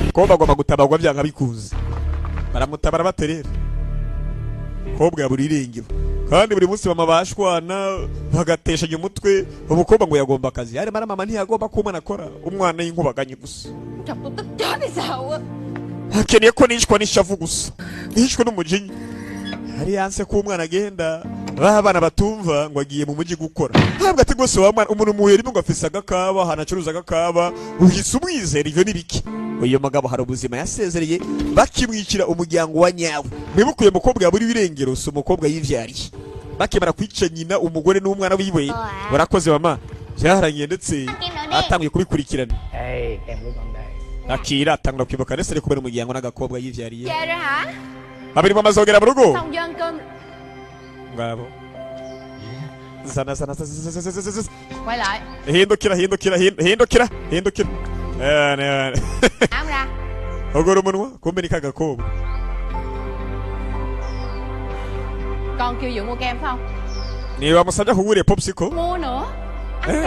umukobwa agomba gutabarwa byanga bikuze baramutabara baterera umukobwa buri irengero kandi buri munsi bama bashwana bagateshanya umutwe umukobwa ngo yagomba akazi yari mara mama ntiyagomba ko umwana akora umwana y'inkubaganye gusa Chồng tôi tức chết hay sao á. hakeneye ko nicwa n'ishavu gusa nishwe n'umujinya hari yanse ko umwana agenda abana batumva ngo agiye mu mujyi gukora ntabwo ati rwose wa mwana umuntu muhuye rimwe ngo afise agakaba hanacuruza agakaba uhise umwizera ivyo n'ibiki uyu mugabo hari ubuzima yasezereye bakimwicira umuryango wa nyawe mwibukuye umukobwa yaburi birengero si umukobwa yivyariye bakemara kwica nyina umugore n'umwana wiwe warakoze mama byaharangiye ndetse atanguye kubikurikirana Ê, em của con đây. akira atangura kwibuka ndetse ari kubera umuryango n'agakobwa yivyariye Về rồi hả? babiri bamaze kugera mu rugo Xong vô ăn cơm. ngabo zana Quay lại. hindukira hindukira Áo ra. ogora umunwa kumbe ni kagakobwa Con kêu Dượng mua kem phải không? niba musabye kuguriye popsicle Mua nữa.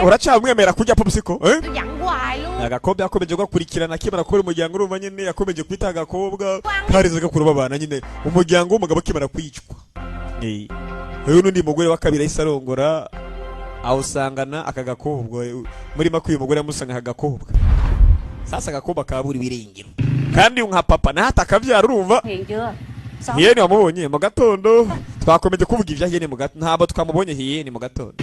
uracyamwemera kurya popsicle Tôi dặn hoài luôn. agakobwa yakomeje gukurikirana akimara kubera umuryango urumva nyine yakomeje kwita agakobwa karizaga kuroba abana nyine umuryango w'umugabo akimara kwicwa uyu n'undi mugore wa kabiri ahise arongora awusangana aka gakobwa muri make uyu mugore yamusanga aka gakobwa sasa agakobwa kabura ibirengero kandi nka papa nahata akabyara urumva Hiền chưa? hiyeni wamubonye mu gatondo twakomeje kuvuga ibya hiyeni mu gatondo ntabwo twamubonye hiyeni mu gatondo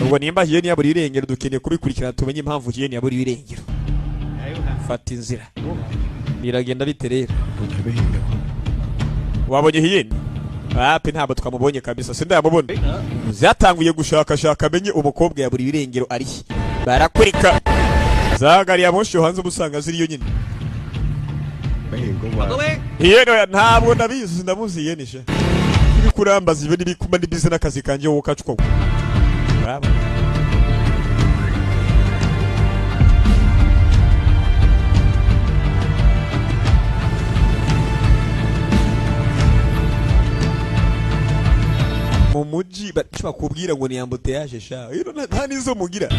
ubwo nimba hiyeni yabura irengero dukeneye kubikurikirana tumenye impamvu hiyeni yabura irengero fata inzira biragenda bite rero wabonye hiyeni wapi ntabwo twamubonye kabisa sindamubona zatanguye gushakashaka amenye umukobwa yabura irengero ari barakurika zagariye amoshi hanze ubusanga ziriyo nyine hiyeni ntabwo ndabizi ndamuzi hiyeni sha kurambaza ibyo nibikuma nibize n'akazi kanje wowe kacwa bravo mu muji bakubwira ngo ni ambuteyage sha nta nizo mugira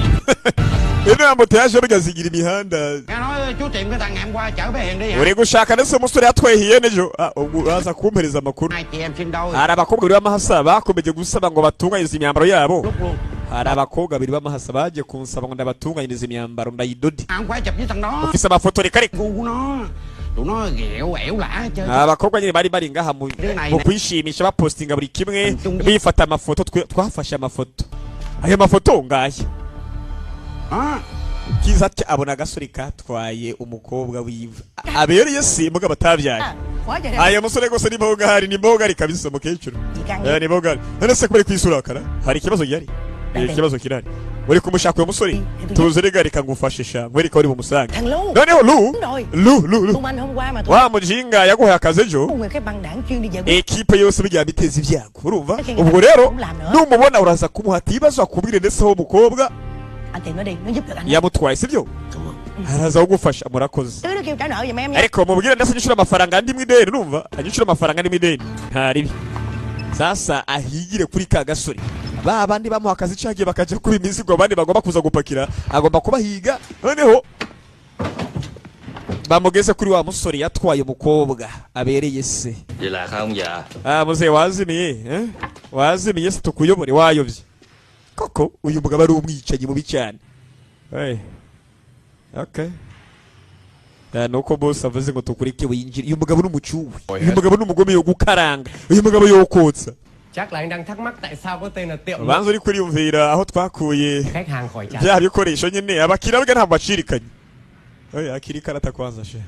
ino moto yaje bigazigira imihanda Nghe nói chú tìm cái thằng ngày hôm qua chở bé Hiền đi hả? uri gushaka ndetse umusore yatwaye ihene ejo ubwo uraza kumpereza amakuru Hai chị em sinh đôi. hari abakobwa babiri b'amahasa bakomeje gusaba ngo batunganyirize imyambaro yabo Lúc luôn. hari abakobwa babiri b'amahasa bagiye kunsaba ngo ndabatunganyirize imyambaro ndayidode Không phải chụp với thằng đó. ufise amafoto reka reka Ngu của nó. Tụi nó ghẹo ẻo lả hết trơn. abakobwa nyine bari ngaha mu kwishimisha bapostinga buri kimwe bifata amafoto twafashe amafoto ayo mafoto ngaya Đó. kiza ati abona agasore katwaye umukobwa wiwe abereye simbwa batabyaye Quá trời đẹp. aya musore gose ni bogari kabisa mukecuru ni bogari none se kubera kwisurakara hari ikibazo gihari ikibazo kirari uri kumushaka uyo musore tuzerega reka ngufashisha nkwereka uri bumusanga Thằng Lu. noneho Lu Tụi anh hôm qua mà tôi wa mujinga yaguhaye akazi ejo người cái băng đảng chuyên đi giải quyết. ekipe yose bijya biteza ibyago urumva ubwo rero numubona uraza kumuhata ibibazo akubwire ndetse aho umukobwa Anh tìm nó đi, nó giúp được anh. yamutwaye sibyo araza kugufasha murakoze Tứ nó kêu trả nợ giùm em nha. ariko mubwire ndetse anyishura amafaranga andi mwideni urumva anyishura amafaranga andi mwideni ntaribi sasa ahigire kuri ka gasore ba bandi bamuha akazi cagiye bakaja kuba imizigo abandi bagomba kuza gupakira agomba kubahiga noneho bamugeze kuri wa musore yatwaye umukobwa abereye se Vậy là không dạ? muze wazimiye wazimiye se tukuyobore wayovye koko uyu mugabo ari umwicanyi mubi cyane okay nuko boss avuze ngo tukureke winjire uyu mugabo n'umucuwe uyu mugabo n'umugome yo gukaranga uyu mugabo yo kotsa Chắc là anh đang thắc mắc tại sao có tên là tiệm banzo uri kuriyumvira aho twakuye khách hàng khỏi trả. bya bikoresho nyene abakira bwa ntabwo bacirikanye akiri karata kwanza she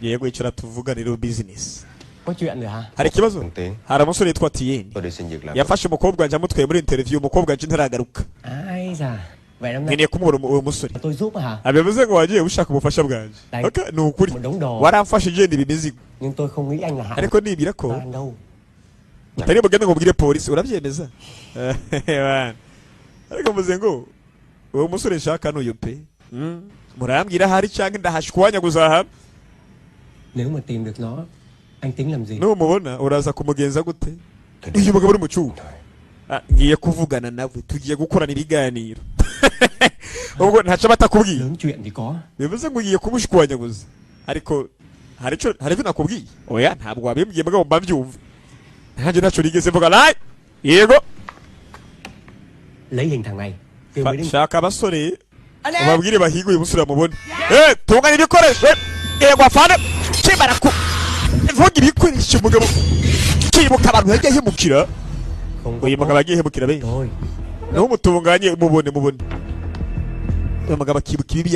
yego icara tuvuga rero business Có chuyện rồi hả? hari ikibazo hari umusore yitwa Tiyeni Tôi đi xin việc làm. yafashe umukobwa wanje amutwaye muri interview umukobwa wanje ntaragaruka Ai da. Vậy năm nay nkeneye kumubona uwo musore tôi giúp hả? abivuze ngo wagiye ushaka ubufasha bwanje Đấy. okay ni ukuri Một đống đồ. waramfashe igenda ibi mizigo Nhưng tôi không nghĩ anh là hãng ariko nibira ko Toàn đâu. utari bugende ngo ubwire polisi urabyemeza ariko mvuze ngo uwo musore nshaka n'uyu pe murambwira hari cyangwa ndahashwanya guzaha Nếu mà tìm được nó, anh tính làm gì? numubona uraza kumugenza gute uyu mugabo uri mu cyuho ngiye kuvugana nawe tugiye gukorana ibiganiro ubwo ntaca batakubwiye Lớn chuyện thì có. bivuze ngo ugiye kumushwanya guza ariko hari ibyo nakubwiye oya ntabwo wabimbwiye mugabo mbabyumva ntaje naco rigeze mvuga nayi yego Lấy hình thằng này. Kêu mấy đứa shaka abasore ubabwire bahiga uyu musore bamubone tunganya ibikoresho yego afana kibara ku vuga ibikoresho mugabo kibuka abantu yagiye hemukira không có uyu mugabo yagiye hemukira be thôi. no mutunganye mubone uyu mugabo akibuka ibi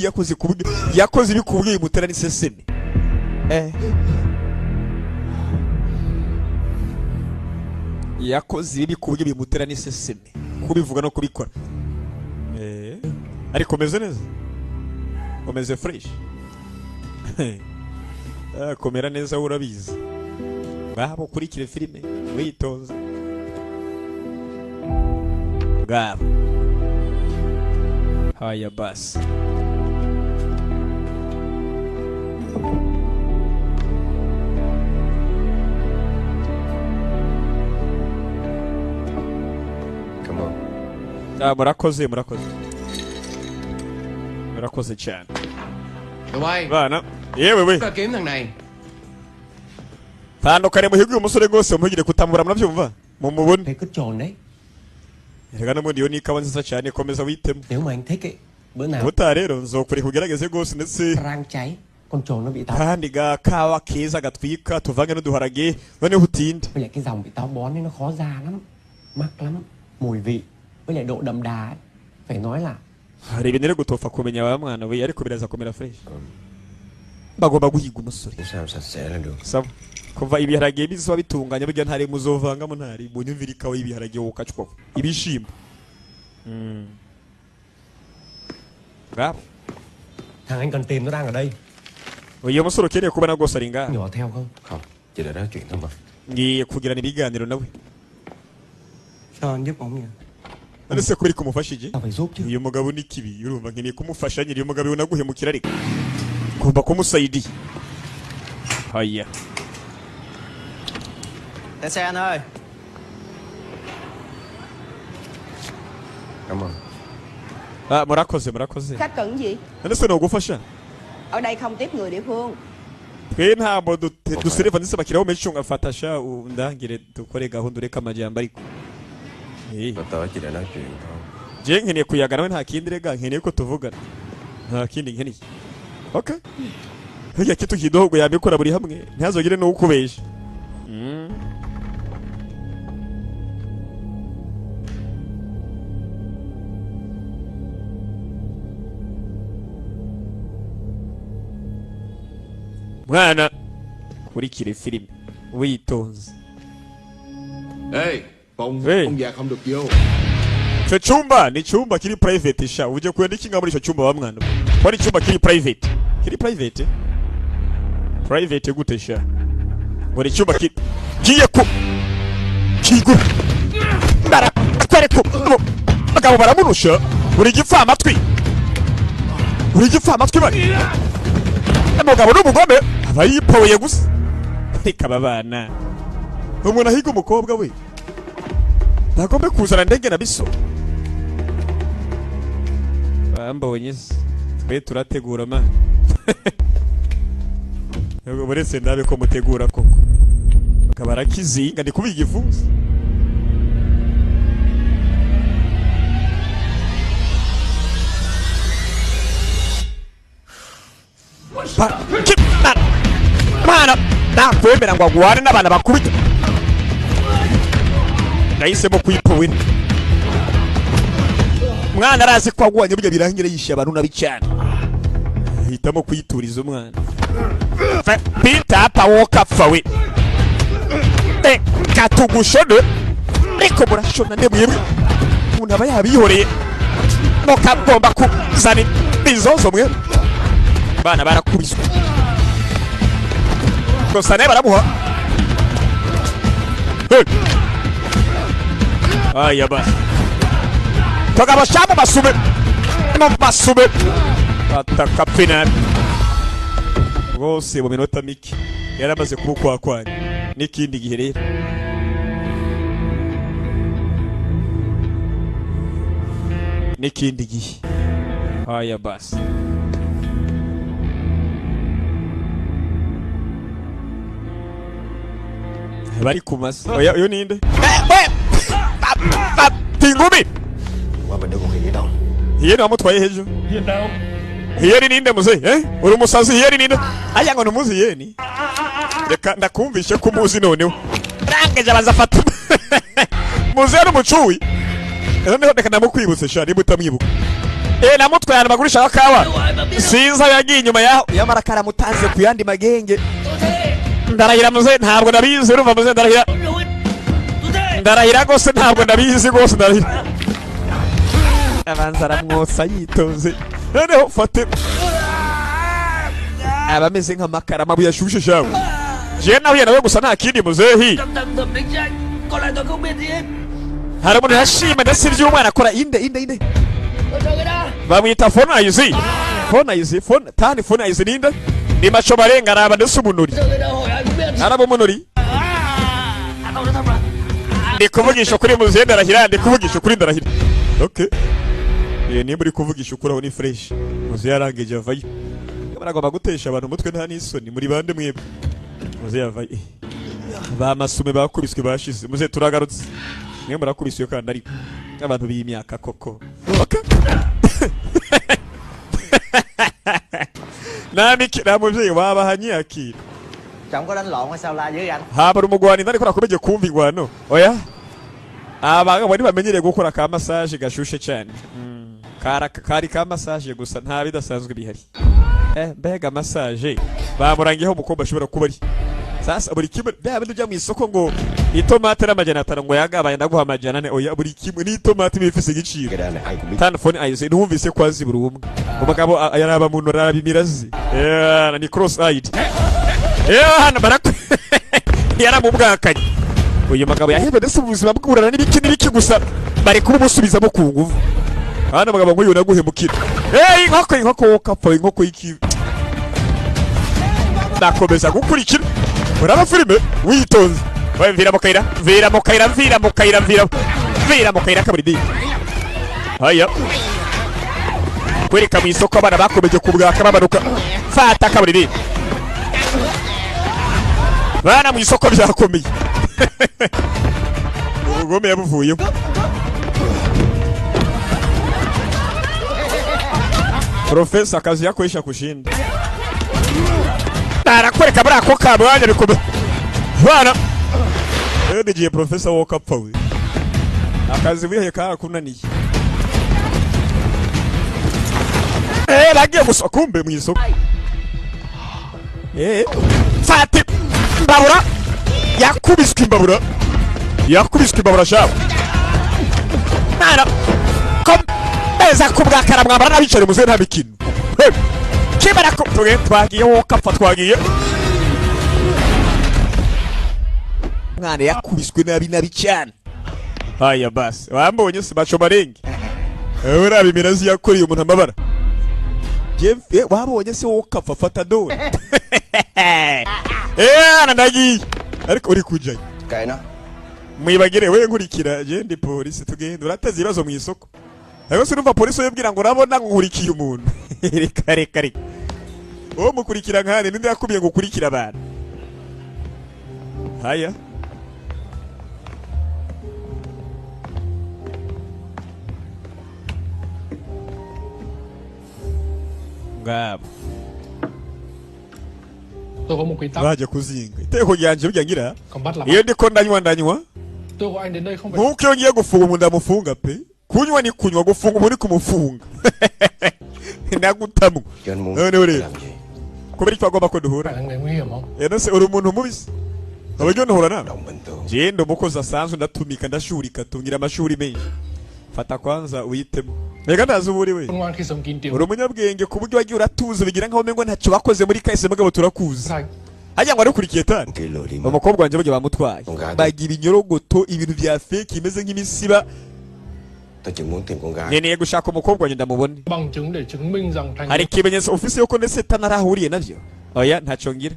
yakoze ku buryo yakoze ibikubwiye mutera n'iseseme yakoze ibi ku buryo bimutera n'iseseme kubivuga no kubikora ariko umeze neza umeze fresh komera neza urabizi ngabo ukurikire filime witonze ngabo haya basi Cảm ơn. murakoze cyane Tụi bay, bana yewe we ta kiếm thằng này. tandukane muhiga uyu musore rwose mumugire kutamubura murabyumva mumubone Thấy cứ trồn đấy. reka n'ubundi iyo ni ikawa nziza cyane komeza witemo Nếu mà anh thích ấy, bữa nào ubutaha rero nzokureka ugerageze rwose ndetse rang cháy, con trồn nó bị táo. kandi gakawa keza gatwika tuvange n'uduharage noneho utinde Với lại cái dòng bị táo bón ấy nó khó ra lắm, mắc lắm, mùi vị với lại độ đậm đà ấy. Phải nói là hari ibintu rero gutofa kumenya wa mwana we ariko biraza kumera fresh bagomba guhiga umusore Sao sạch sẽ là được. sawa kuva ibiharage bizoba bitunganya burya ntari muzovangamo ntari munyumvira ikawa y'ibiharage wokacwa ibishimbo ngabo thằng anh cần tìm nó đang ở đây. uyu musore ukeneye kubona rwose ari ngaha Nhỏ theo không? Không, chỉ để nói chuyện thôi mà. ngiye kugirana ibiganiro nawe Sao anh giúp ông nhỉ? none se kubera kumufashije Tao phải giúp chứ. uyu mugabo ni kibi urumva nkeneye kumufasha nyiri uyu mugabo unaguhemukira ariko ngomba kumusaidiya haya Lên xe anh ơi. Cảm ơn. murakoze Khách cần gì? ndetse no gufasha Ở đây không tiếp người địa phương. twe ntabwo dusireva ndetse bakiraho menshi ngafatasha undangire dukore gahunda ureka amajyamba ariko Tao chỉ để nói chuyện thôi. je nkeneye kuyaga nawe nta kindi rega nkeneye ko tuvugana nta kindi nkeneye okay hirya kitu kidogo yabikora buri hamwe ntazogire no ukubesha mwana kurikire filime witonze Ê, phòng Ê. ông già không được vô. icyo cyumba ni icyumba kiri private sha uje kwenda ikinga muri icyo cyumba wa mwana ko ni icyumba kiri private private gute sha muri icyumba kigiye ku kigo ndara kwere ku bagabo baramurusha buri gipfa amatwi bari umugabo n'umugome abayipoye gusa reka babana umuntu ahiga umukobwa we ntagombe kuzana ndenge na biso bambonye twe turategura ma yego buretse ndabe ko mutegura koko bakabara kizinga ndi kubiga ivuze Mana nakwemera ngo agwane n'abana bakubita nahisemo kuyipowera mwana arazi ko agwanye burya birangire yishe abantu nabi cyane hitamo kuyituriza umwana Peter pawoka fawe katugushone ariko murashona ndemwebwe umuntu aba yabihoreye mukagomba kuzana bizozo mwe bana barakubiswe gusa ne baramuha aya ba tukabashamo basume ataka final bose mu minota mike yaramaze kubukwakwanya n'ikindi gihe rero n'ikindi gihe aya basi bari kumasa oya ninde Tingumi Qua bên đây có khỉ đâu. Hiye namutwaye hejo Hiền đâu? Hiye ni ninde muze uri umusazi hiye ni ninde aya ngo numuzi hiye ni reka ndakumvishe ko muzi noneho rangeje bazafata muze n'umucuwi noneho reka namukwibutse sha niba utamwibuka namutwaye abantu bagurisha bakawa sinza yagiye inyuma yaho yamarakara mutanze ku yandi magenge ndarahira muze ntabwo nabizi urumva muze ndarahira gose ntabwo ndabizi gose ndarahira abanza aramwotsa yitonze noneho fate abameze nk'amakara amabuye ashushe shawe je nahuye nawe gusa nta kindi muzehi hari umuntu yashima ndetse iby'umwana akora inde bamwita phone izi ninde ni macho barenga araba ndetse umunuri araba umunuri ndi kuvugisha kuri muzehe ndarahira ndi kuvugisha kuri ndarahira okay nimba uri kuvugisha ukuri aho ni fresh muzehe yarangeje avayo baragomba gutesha abantu umutwe nta n'isoni muri bande mwebwe muzehe yavayo bamasume bakubiswe bashize muzehe turagarutse mwe murakubiswe kandi ariko abantu b'imyaka koko okay nta mubyeyi wabahanye akira Chồng có đánh lộn hay sao la với anh? habara umugwani ndari ko nakomeje kumva igwano oya abagabo bari bamenyereye gukora ka massage gashushe cyane kari ka massage gusa nta bidasanzwe bihari mbega massage bamurangiyeho umukobwa ashobora kuba ari sasa buri kimwe bya bijya mu isoko ngo itomate n'amajana 5 ngo yagabaye ndaguha amajana 4 oya buri kimwe n'itomate bifise igiciro telefone ayise ntumvise kwazi buri umwe umugabo yaraba muntu arabimirazi ni cross eyed hano barakwe yaramubwakanye uyu mugabo yahebwe ndetse ubuzima bw'uburana n'ibiki gusa bari kumusubizamo ku nguvu hano mugabo ngo yona guhemukira inkoko kapfa inkoko y'iki nakomeza gukurikira uraba filime witonze vira mu kayira kabiri di haya kwereka mu isoko abana bakomeje kubwaka babanuka fata kaburiri bana mu isoko byakomeye ubugome yabuvuyeho Profesa akazi yakoresha kushinda narakwereka bari ako kabwanya bikomeye bana ndigiye Profesa woka pfawe akazi wihe karakunaniye bagiye gusa kumbe mu isoko fati mbabura yakubiswe imbabura shawe nara komeza kubwakara mwambara n'abicare muze nta mikino kibara ko twagiye woka pfa twagiye mwana yakubiswe nabi cyane haya basi wambonye se baco marenge urabi mirazi yakoreye umuntu amabara wabonye se woka pfa fata dore ndagiye ariko uri kujayo Kệ nó. mwibagire we nkurikira je ndi polisi tugenda urateze ibibazo mu isoko ariko sinumva polisi yebwira ngo urabona nkurikiye umuntu reka uwo mukurikira nkane ninde yakubiye ngo ukurikira abantu haya ngabo Tôi có một quy tắc. baje kuzinga iteko ryanje burya ngira Còn bắt là iyo ndiko ndanywa tôi của anh đến đây không phải. nkuko iyo ngiye gufunga umuntu amufunga pe kunywa ni kunywa gufunga umuntu kumufunga ndagutamu Cho anh muốn none uri làm gì? kubera twagomba ko Phải duhura là người nguy hiểm không? nose uri umuntu mubisi abajyo ntuhura nawe Động bình thường. je ndo mukozi asanzwe ndatumika ndashurika tungira amashuri menshi fata kwanza uyitemo rega ndazi uburi we Ngoan khi sống kín tiếng. uri umunyabwenge ku buryo wagiye uratuza bigira nkaho mengo ntacyo bakoze muri kahise mugabo turakuzi Sạch. hajya ngo arikurikiye tani Kì lừa đi mất. umukobwa wanje buryo bamutwaye Con gái tôi, bagira inyorogoto ibintu vya fake imeze nk'imisiba tôi chỉ muốn tìm con gái. nkeneye gushaka umukobwa wanje ndamubone Bằng chứng để chứng minh rằng thành hari ikimenyetso ufise yuko ndetse tanarahuriye navyo oya ntacyo ngira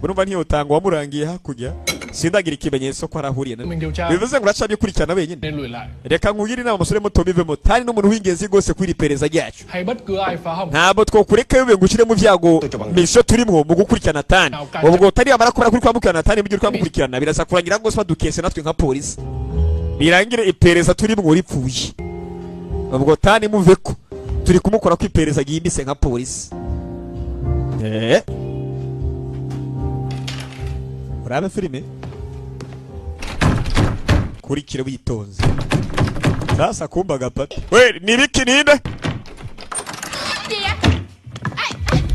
urumva ntiyotanga wamurangiye hakurya sindagira ikimenyetso ko arahuriye navyo mình điều tra bivuze ngo uraca bikurikirana wenyine nên lùi lại. reka nkugire inama umusore muto bivemo tani n'umuntu w'ingenzi rwose kuri iperereza ryacu Hay bất cứ ai phá hỏng. ntabwo twokureka yobe ngo ushyire mu vyago misiyo turimwo mu gukurikirana tani ubwo utari yamara kubara kuri kwamukurikirana tani mugihe kwamukurikirana biraza kurangira ngo badukese natwe nka polisi birangire iperereza turimwo ripfuye ubwo tani muveko turi kumukora ku iperereza ryimbise nka polisi urabe filime kurikire witonze sasa kumba gapata we nibiki ninde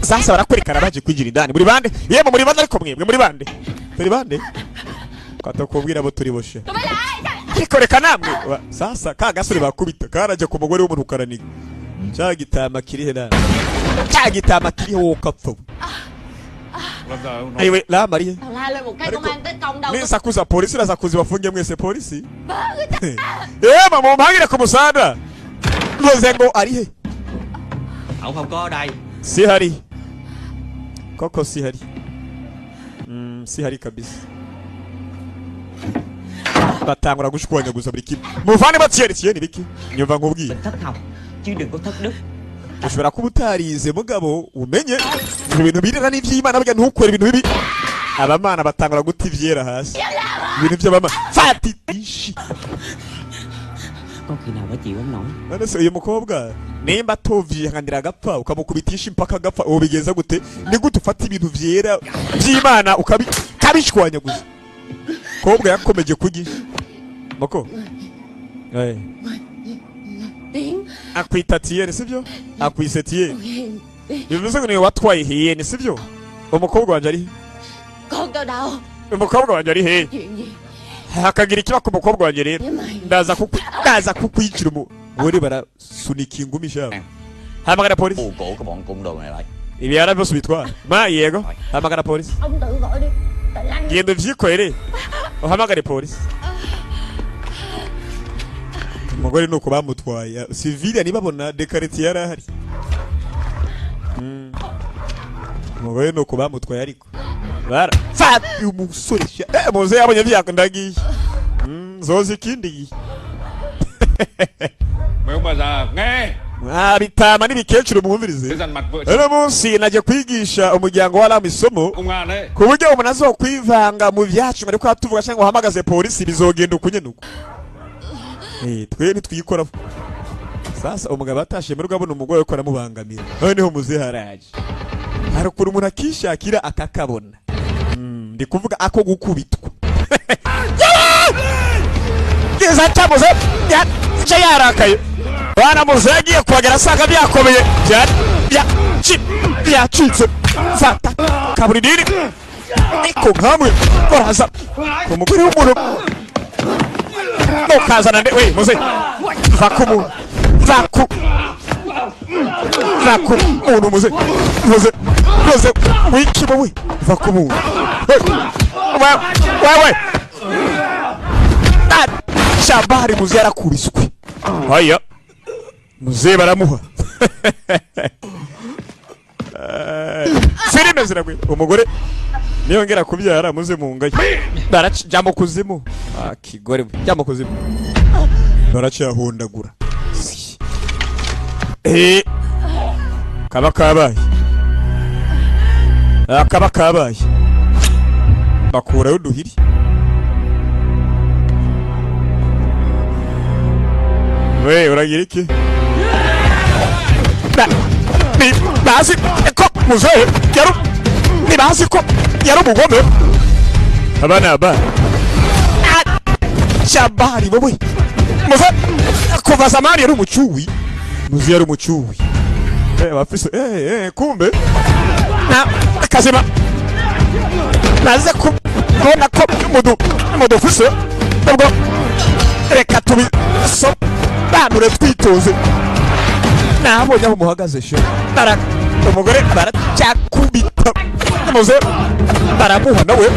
sasa barakwerekana baje kwigira indani muri bande yemwe muri bande ariko mwebwe muri bande turi bande katakubwira abo turi boshe kikoreka namwe sasa ka gasore bakubita karaje ku mugore w'umuntu karaniga cyagitama kiri henana cyagitama kiri ho kapfa ayiwe la Maria Tao la lên một cái công an tới công đâu. ni sakuza polisi na sakuzi bafunge mwese polisi mu mpangire ku musada ngoze ngo ari he Ông không có ở đây. si hari koko si hari si hari kabisa batangura gushwanya gusa buri kimwe muvane batsiye ni biki nyumva nkubwiye Thất học chứ đừng có thất đức. ushobora kuba utarize mugabo umenye ibintu birira n'ivy'Imana burya ntukore ibintu bibi abamana batangura guta ivyera hasi ibintu by'abama fati ishi Có khi nào nó chịu không nổi. none se uyu mukobwa nimba tovye nkandira agapfa ukamukubitisha impaka agapfa ubu bigenza gute ni gute ufata ibintu vyera by'Imana ukabishwanya gusa kobwa yakomeje kugisha moko Tiếng. akwita tiyene sivyo akwise tiyene bivuze ngo niwe watwaye hiyene sivyo umukobwa wanje ari Con tao đâu? umukobwa wanje ari he Chuyện gì? hakagira ikiba ku mukobwa wanje rero Với mày. ndaza kukwicira umugore barasunika ingumi shabo hamagara polisi Ù cổ cái bọn côn đồ này lại. ibi byose bitwara ma yego hamagara polisi Ông tự gọi đi. Tại anh. genda uvyikorere uhamagare polisi umugore nuko bamutwaye civile nibabona dekariti yarahari umugore nuko bamutwaye ariko bara fati umusore muze yabonye vyakundagiye zozi ikindi Mày ông bà già nghe. bitama n'ibikecuru mwumvirize. Dằn mặt vợ Uno munsi naje kwigisha umuryango wa Rama isomo công an đấy. ku buryo umuntu azokwivanga mu byacu ariko atuvuga cyangwa uhamagaze polisi bizogenda ukunyenuko. Twe nitwikora. Sasa umugabo atashe mu rugo abona umugore ko aramubangamira. Noneho muze haraje. Harakura umuntu akishakira akakabona. Ndi kuvuga ako gukubitwa. Geza tamuze ya yarakaye. Bana muzagiye kwagera asanga byakomeye. Byacitse. Fata kaburidiri. Niko nkamwe baraza. Umugore w'umuntu. Nokazana nde we muze. Vakumu. Umuntu muze wikiba we vakumu we Shabari muze yarakubiswe. Haya muze baramuha filime ziragwe. Umugore niyongera kubyara muze mu ngaye barajya mu kuzimu. Kigore jya mu kuzimu baracyahondagura. Kaba kabaye bakurayo uduhiri. We uragira iki? Bazi ko muzehe bazi ko yari umugome. Abana Shabari wowe muze kuva zamani yari umucuwi. Muze yari umucuwi. Bafise kumbe na akazima naze kubona ko mudu fuse ubwo reka tubi so banure twitoze nabonye aho muhagaze sho umugore baracyakubita muze baramuha nawe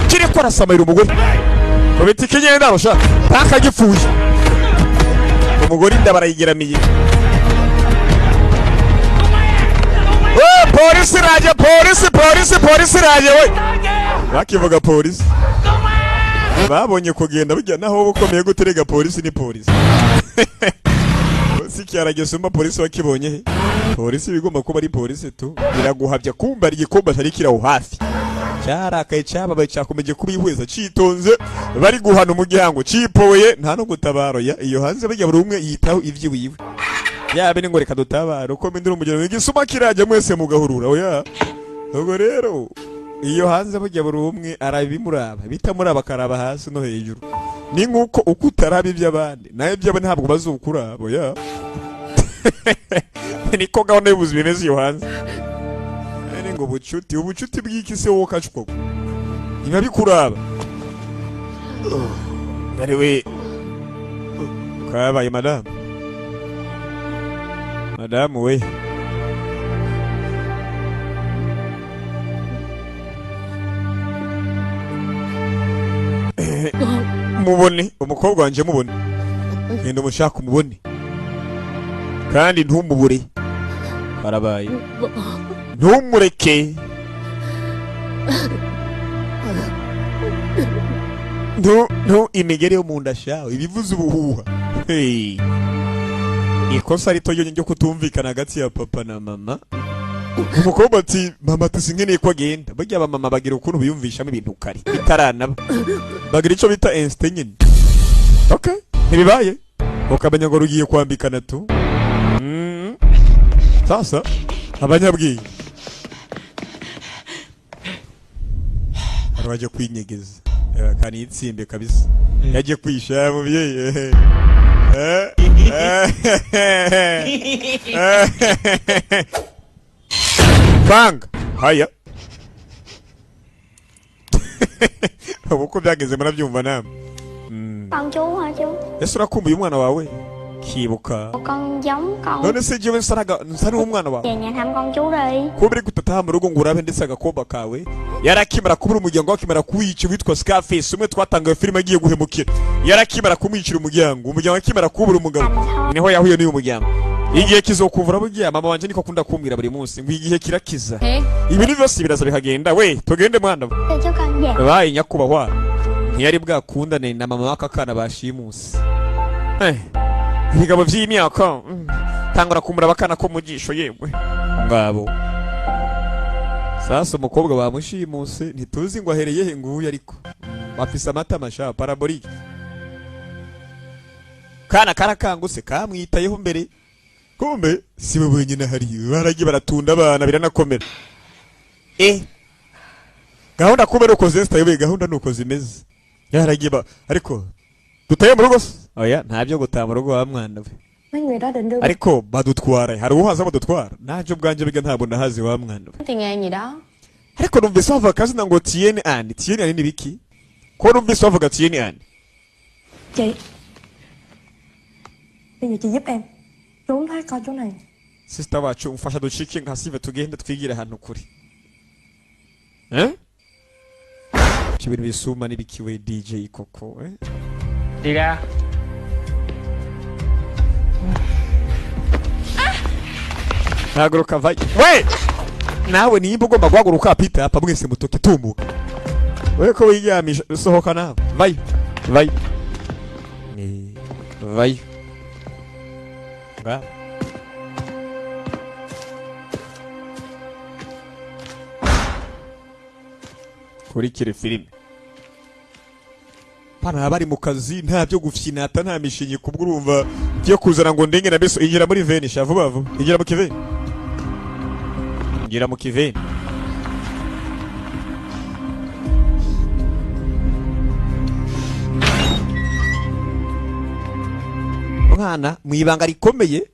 kiri ko arasamayira umugore ubiti kinyenda arusha bakagipfuye umugore inda barayigeramiye. Polisi raje we bakivuga polisi babonye kugenda bijya naho bukomeye guterega polisi ni polisi. Sikyaragesumba polisi wakibonye he? Polisi bigomba kuba ari polisi tu biraguhavya kumba igikomba cyari kiraho hafi cyarakaye cyababaye cyakomeje kubihweza citonze bari guhana umuryango cipoye nta no gutabaro ya iyo hanze bijya buri umwe yitaho ivyiwiwe yabe ni ngo reka dutabara uko mindura umugero igisuma kirajya mwese mugahurura oya. Ubwo rero iyo hanze bujya buri umwe arabimuraba bitamuraba karaba hasi no hejuru ni nkuko uko utaraba iby'abandi naye byabo ntabwo bazukuraba oya. Niko gahunda y'ubuzima imeze iyo hanze. Ari ngo ubucuti bw'iki se wowe kacukwa niba bikuraba ari we kabaye madamu we mubone umukobwa wanje mubone genda umushaka umubone kandi ntumubure harabaye ntumureke imigere yo mu nda shawe ibivuze ubuhuha. Ikosa rito ryo kutumvikana hagati ya papa na mama. Umukobwa ati mama tusingeneye ko agenda bajya aba mama bagira ukuntu biyumvishamo ibintu kare bitaranaba bagira icyo bita instinct nyine. Okay ntibibaye ukamenya ngo rugiye kwambikana tu. Sasa abanyabwiye araje kwinyegeza kandi itsimbe kabisa yaje kwisha mubyeyi. Bang haya uko byageze murabyumva namwe. Con chú hả chú? Ese urakumbuye umwana wawe kibuka Con giống con. None se jewe nsari umwana wawe Về nhà thăm con chú đi. Kubiri gutataha mu rugo ngo urabe ndetse agakomba kawe yarakimara kubura umuryango wakimara kuwica witwa Scarface umwe twatangaye filime agiye guhemukira yarakimara kumwicira umuryango wakimara kubura umugabo niho yahuye n'uyu muryango. Igihe kizokuvura bugiye mama wanje niko akunda kumbwira buri munsi ngo igihe kirakiza ibi ni byose biraza bihagenda we tugende mwana Chú con về. bayi nyakubahwa ntiyari bwakundane na mama w'aka kana bashimusi. Ibigabo by'imyaka atangura kumuraba akana ko mu jisho yewe ngabo. Sasa umukobwa bamushimuse ntituzi ngo ahereye he nguyu ariko bafise amata masha parabolique. Kana karakanguse kamwitayeho mbere. Kumbe si bo wenyine hari baragiye baratunda abana biranakomera. Gahunda kubera uko zesta yobe gahunda nuko zimeze. Yaragiye ariko dutaye mu rugo. Oya ntabyo gutaha mu rugo wa mwana we. Mấy người đó định đưa Ariko badutwara hari uhaza badutwara. Naje ubwanje biga ntabwo nahazi wa mwana we. Thì nghe gì đó. Ariko numvise bavuga kazina ngo Tieni Anne. Tieni Anne ni biki? Ko numvise bavuga Tieni Anne. Chị. Bây giờ chị giúp em trốn thoát coi chỗ này. Sister wacu umfasha ducike nkasive tugende twigira ahantu kuri. Kibiri bisuma nibikiwe DJ koko Đi ra. Haguruka vai. We! Nawe nimba ugomba guhaguruka Peter hapa mwese mutoke tumuka. We ko wiyamisha sohoka nawe. Vai. Vai. Vai. Nga. Kurikire filime. Pana bari mu kazi nta byo gufyinata nta mishinyi kubwurumva byo kuzana ngo ndenge na beso injira muri veni sha vuba vuba. Injira mu kiveni. Injira mu kiveni. Mwana mwibanga rikomeye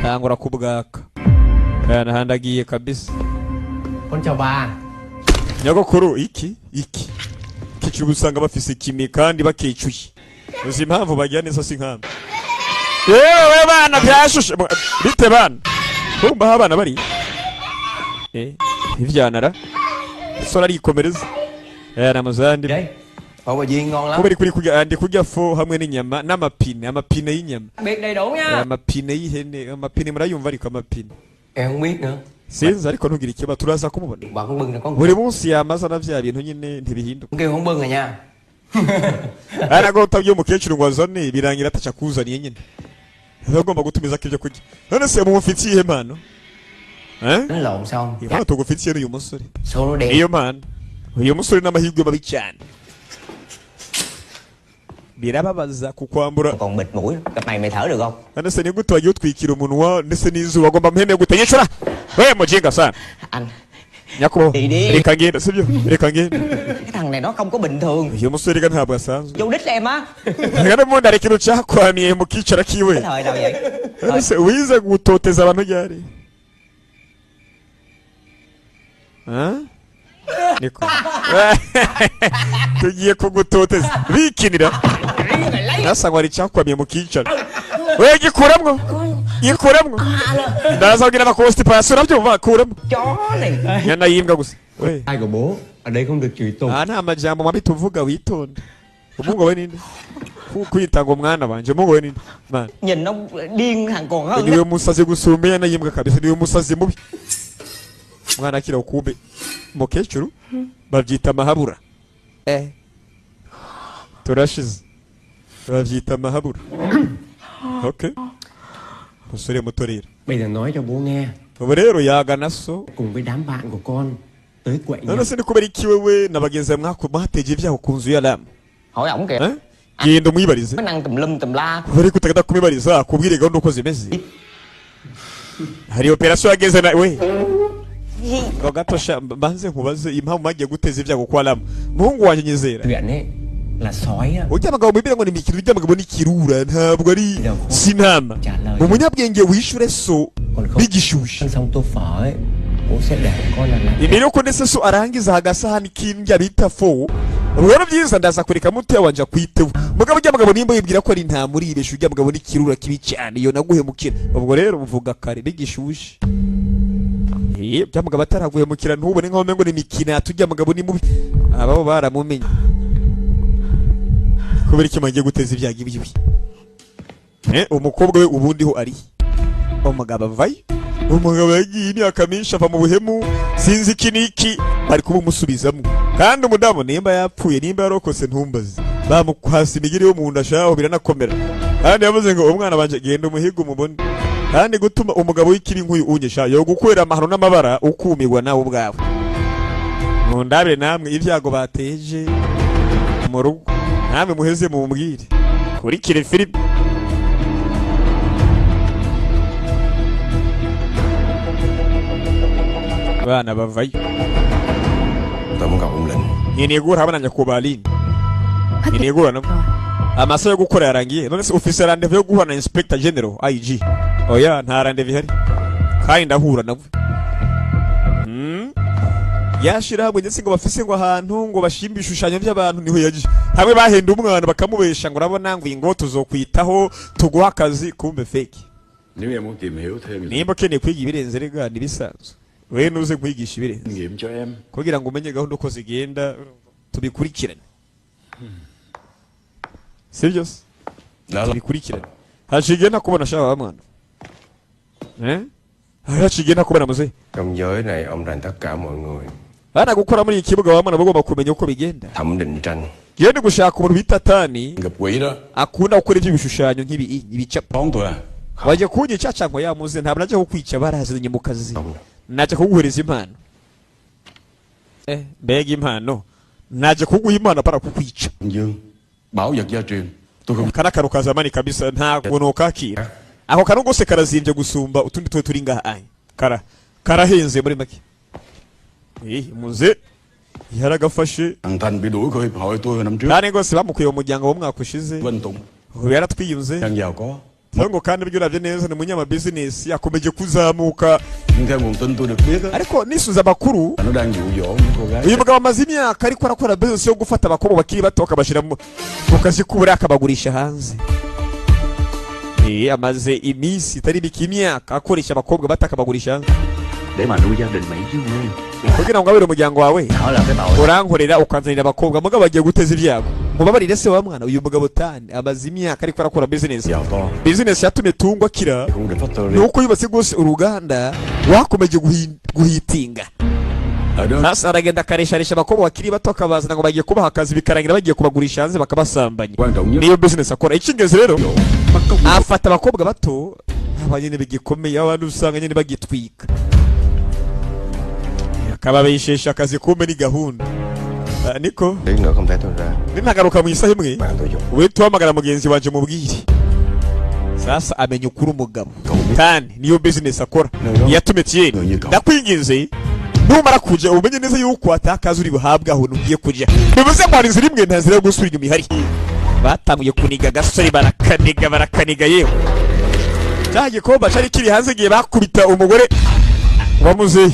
tangura kubwaka. Kana handagiye kabisa. Con chào bà. Nyagokuru iki kicu busanga bafise kimi kandi bakecuye. Uzi impamvu bagira neza sinkamba. Yewe bana byashushe bite bana. Kumba abana bari. Ivyanara. Sora rikomereza. Namuzandi. Phở bà Duyên ngon lắm. Kubera kuri kujya andi kujya fo hamwe n'inyama amapine y'inyama. Biết đầy đủ nha. Amapine y'ihene, amapine murayumva ariko amapine. Em không biết nữa. Sinzi ariko ntugira ikiba turaza kumubona. Bà không bưng là con. Buri munsi yamaza na vya bintu nyine ntibihinduka. Kêu không bưng rồi nha. Aragota byo mukecuru ngo azone birangira ataca kuzaniye nyine. Bagomba gutumiza kivyo kurya. None se mumufitiye ihe mpano? Nó lộn xong. Impano tugufitiye n'uyu musore. Số nó đen. Iyo mpano. Uyu musore n'amahirwe mabi cyane. Birababaza kukwambura. Còn bịt mũi, cặp này mày thở được không? None se ni gute wagiye utwikira umunwa ndetse n'izuba agomba mpene gute yicura. We mujinga sana. Anh. Nyako. Đi đi. Reka ngende sibyo? Reka ngende. Cái thằng này nó không có bình thường. Uyu musore ga ntabwo asanzwe. Vô đích em á. Ngane mu ndarekiro cyakwamiye mu kicara kiwe. Cái thời nào vậy? None se wize gutoteza abantu ryari? Niko. Tugiye kugutoteza bikinira. Nasa ngo ari cyakwamiye mu kicara. We gikuramwo. Gikuramwo. Ndazagira abakonstipation nabyumva kuramo. Chó này. Yana yimbwa gusa. We. Ai của bố, ở đây không được chửi tục. Nta majambo mabi tuvuga witonde. Umungo we ninde? Kwita ngo mwana banje umungo we ninde? Man. Nhìn nó điên thằng còn hơn. Niwe musazi gusumbe yana yimbwa kabisa niwe musazi mubi. Mwana akira ukube. Mukecuru bavyita mahabura. Turashize. Bavyita mahabura. Okay. Musore mutorera. Bây giờ nói cho bố nghe. Ubu rero yagana so Cùng với đám bạn của con tới quậy nhà. none se ni kubera iki wewe nabagenzi mwako mwateje ibyaho ku nzu ya Lam. Hỏi ổng kìa. Genda umwibarize. Mới năng tùm lum tùm la. Bari kutagada kumibariza kubwire gahunda uko zimeze. Hari operation yageze na we. Ngo gatosha banze nkubaze impamvu magiye guteza ibyago kwa Lam. Muhungu wanje nyizera. Chuyện ấy là sói á. Ujya abagabo bibira ngo ni mikiro ujya abagabo ni kirura ntabwo ari sinama. Umunyabwenge wishure so bigishushe. Xong tô phở ấy, bố sẽ để con là Imbere yuko ndetse so arangiza hagasahani kindya bita fo. Ubwo byiza ndaza kureka muto wanje kwiteho. Mugabo ujya abagabo nimba yibwira ko ari nta muri ibeshu ujya abagabo ni kirura kibi cyane yo naguhemukira. Ubwo rero uvuga kare bigishushe. Byamugabo ataraguhemukira ntubone nkaho mengo ni mikina tujya abagabo ni mubi. Ababo baramumenye. Kubera iki magiye guteza ibyago ibibi. Umukobwa we ubundi ho ari. Umugabo vai. Umugabo yagiye ni akamisha ava mu buhemu sinzi iki niki bari kuba umusubizamo. Kandi umudamu nimba yapfuye nimba yarokose ntumbaze. Bamukwasa imigiri yo mu nda shaho biranakomera. Kandi yavuze ngo umwana banje genda umuhigo umubone. kandi gutuma umugabo w'ikibi nk'uyu unyesha yo gukorera amahano n'amabara ukumirwa nawe ubwawe. Mundabire namwe ibyago bateje mu rugo, namwe muheze mumbwire kuri kire filime. Bana bavayo. Tôi muốn gặp ông Lĩnh. Nkeneye guhura hamwe na Nyakubaline. Nkeneye guhura nabo. Amasaha yo gukora yarangiye. None se ufise rendezvous yo guhura na Inspector General IG? Oya, nta rendezvous ihari. Kandi ndahura nabo. Yashira hamwe ndetse ngo bafise ngo ahantu ngo bashimba ibishushanyo by'abantu niho yagiye. Hamwe bahenda umwana bakamubesha ngo urabona ngo ingo tuzokwitaho tuguha akazi kumbe fake. Nếu em muốn tìm hiểu thêm Nimba ukeneye kwiga ibirenze rega nibisanzwe. Wewe nuze kwigisha ibirenze. kinh nghiệm cho em. Kugira ngo umenye gahunda uko zigenda tubikurikirane. Sibyo? Tubikurikirane. Hashigiye nakubona shaba mwana. Hashigiye nakubona muze. Trong giới này ông rành tất cả mọi người. Bana gukora muri iki kibuga wamana bagomba kumenya uko bigenda. Thẩm Định Tranh. Yende gushaka umuntu bita Tani Gặp quỷ đó. akunda gukora ibishushanyo nk'ibi ibicapo. Đón tôi à? Waje kunyica cyangwa yamuze ntabwo naje kukwica barazanye mu kazi. Naje kuguhereza impano. Mbega impano. Naje kuguha impano para kukwica. Dương. Bảo vật gia truyền. Tôi không. Kana karuka zamani kabisa nta kuntu kakira. Ako kanu gose karazimbye gusumba utundi twe turi ngaha. Karahenze muri make. Muze yaragafashe. Thằng Thành bị đuổi khỏi hiệp hội tôi hồi năm trước. Kandi gose bamukuye mu muryango w'umwaka ushize. Vân Tùng. Yaratwiyunze. Càng giàu có. Ngo kandi byo navye neza ni munyama business yakomeje kuzamuka. Nhưng theo nguồn tin tôi được biết á, Ariko nisuza makuru nó đang dụ dỗ những cô gái. uyu mugabo amaze imyaka ariko arakora business yo gufata abakobwa bakiri bato akabashira mu kazi k'ubura akabagurisha hanze. Amaze iminsi itari biki imyaka akoresha abakobwa bato akabagurisha hanze. Để mà nuôi gia đình Mỹ chứ quên. Kugira ngo abere umuryango wawe Họ là cái tội. urankorera ukanzanira abakobwa mugabo bagiye guteza ibyago. Mubabarire se wa mwana uyu mugabo Tani amaze imyaka ariko arakora business. Giàu to. Business yatumye tungwa kira. Cũng được factory. Nuko yubatse gose uruganda wakomeje guhitinga. Ở đó. Sasa aragenda akaresharesha abakobwa bakiri bato akabazana ngo bagiye kubaha akazi bikarangira bagiye kubagurisha hanze bakabasambanya. Quan trọng nhất. Niyo business akora. Ikingeze rero Bắt cóc. afata abakobwa bato abanyene bigikomeye abantu usanga nyene bagitwika. Akababeshesha akazi kumbe ni gahunda. Niko Tí nữa không thấy tôi ra. ninagaruka mu isaha imwe Bạn tôi dùng. we tuhamagara mugenzi wanje mubwire. Sasa amenya ukuri umugabo Tani niyo business akora yatumye Tieni ndakwinginze numara kuja umenye neza yuko atakaza uri buhabwa aho nugiye kuja bivuze ngo hari inzira imwe nta nzira yo gusubira inyuma ihari. Batanguye kuniga gasore barakaniga yewe cya gikomba cyari kiri hanze giye bakubita umugore wa muzehe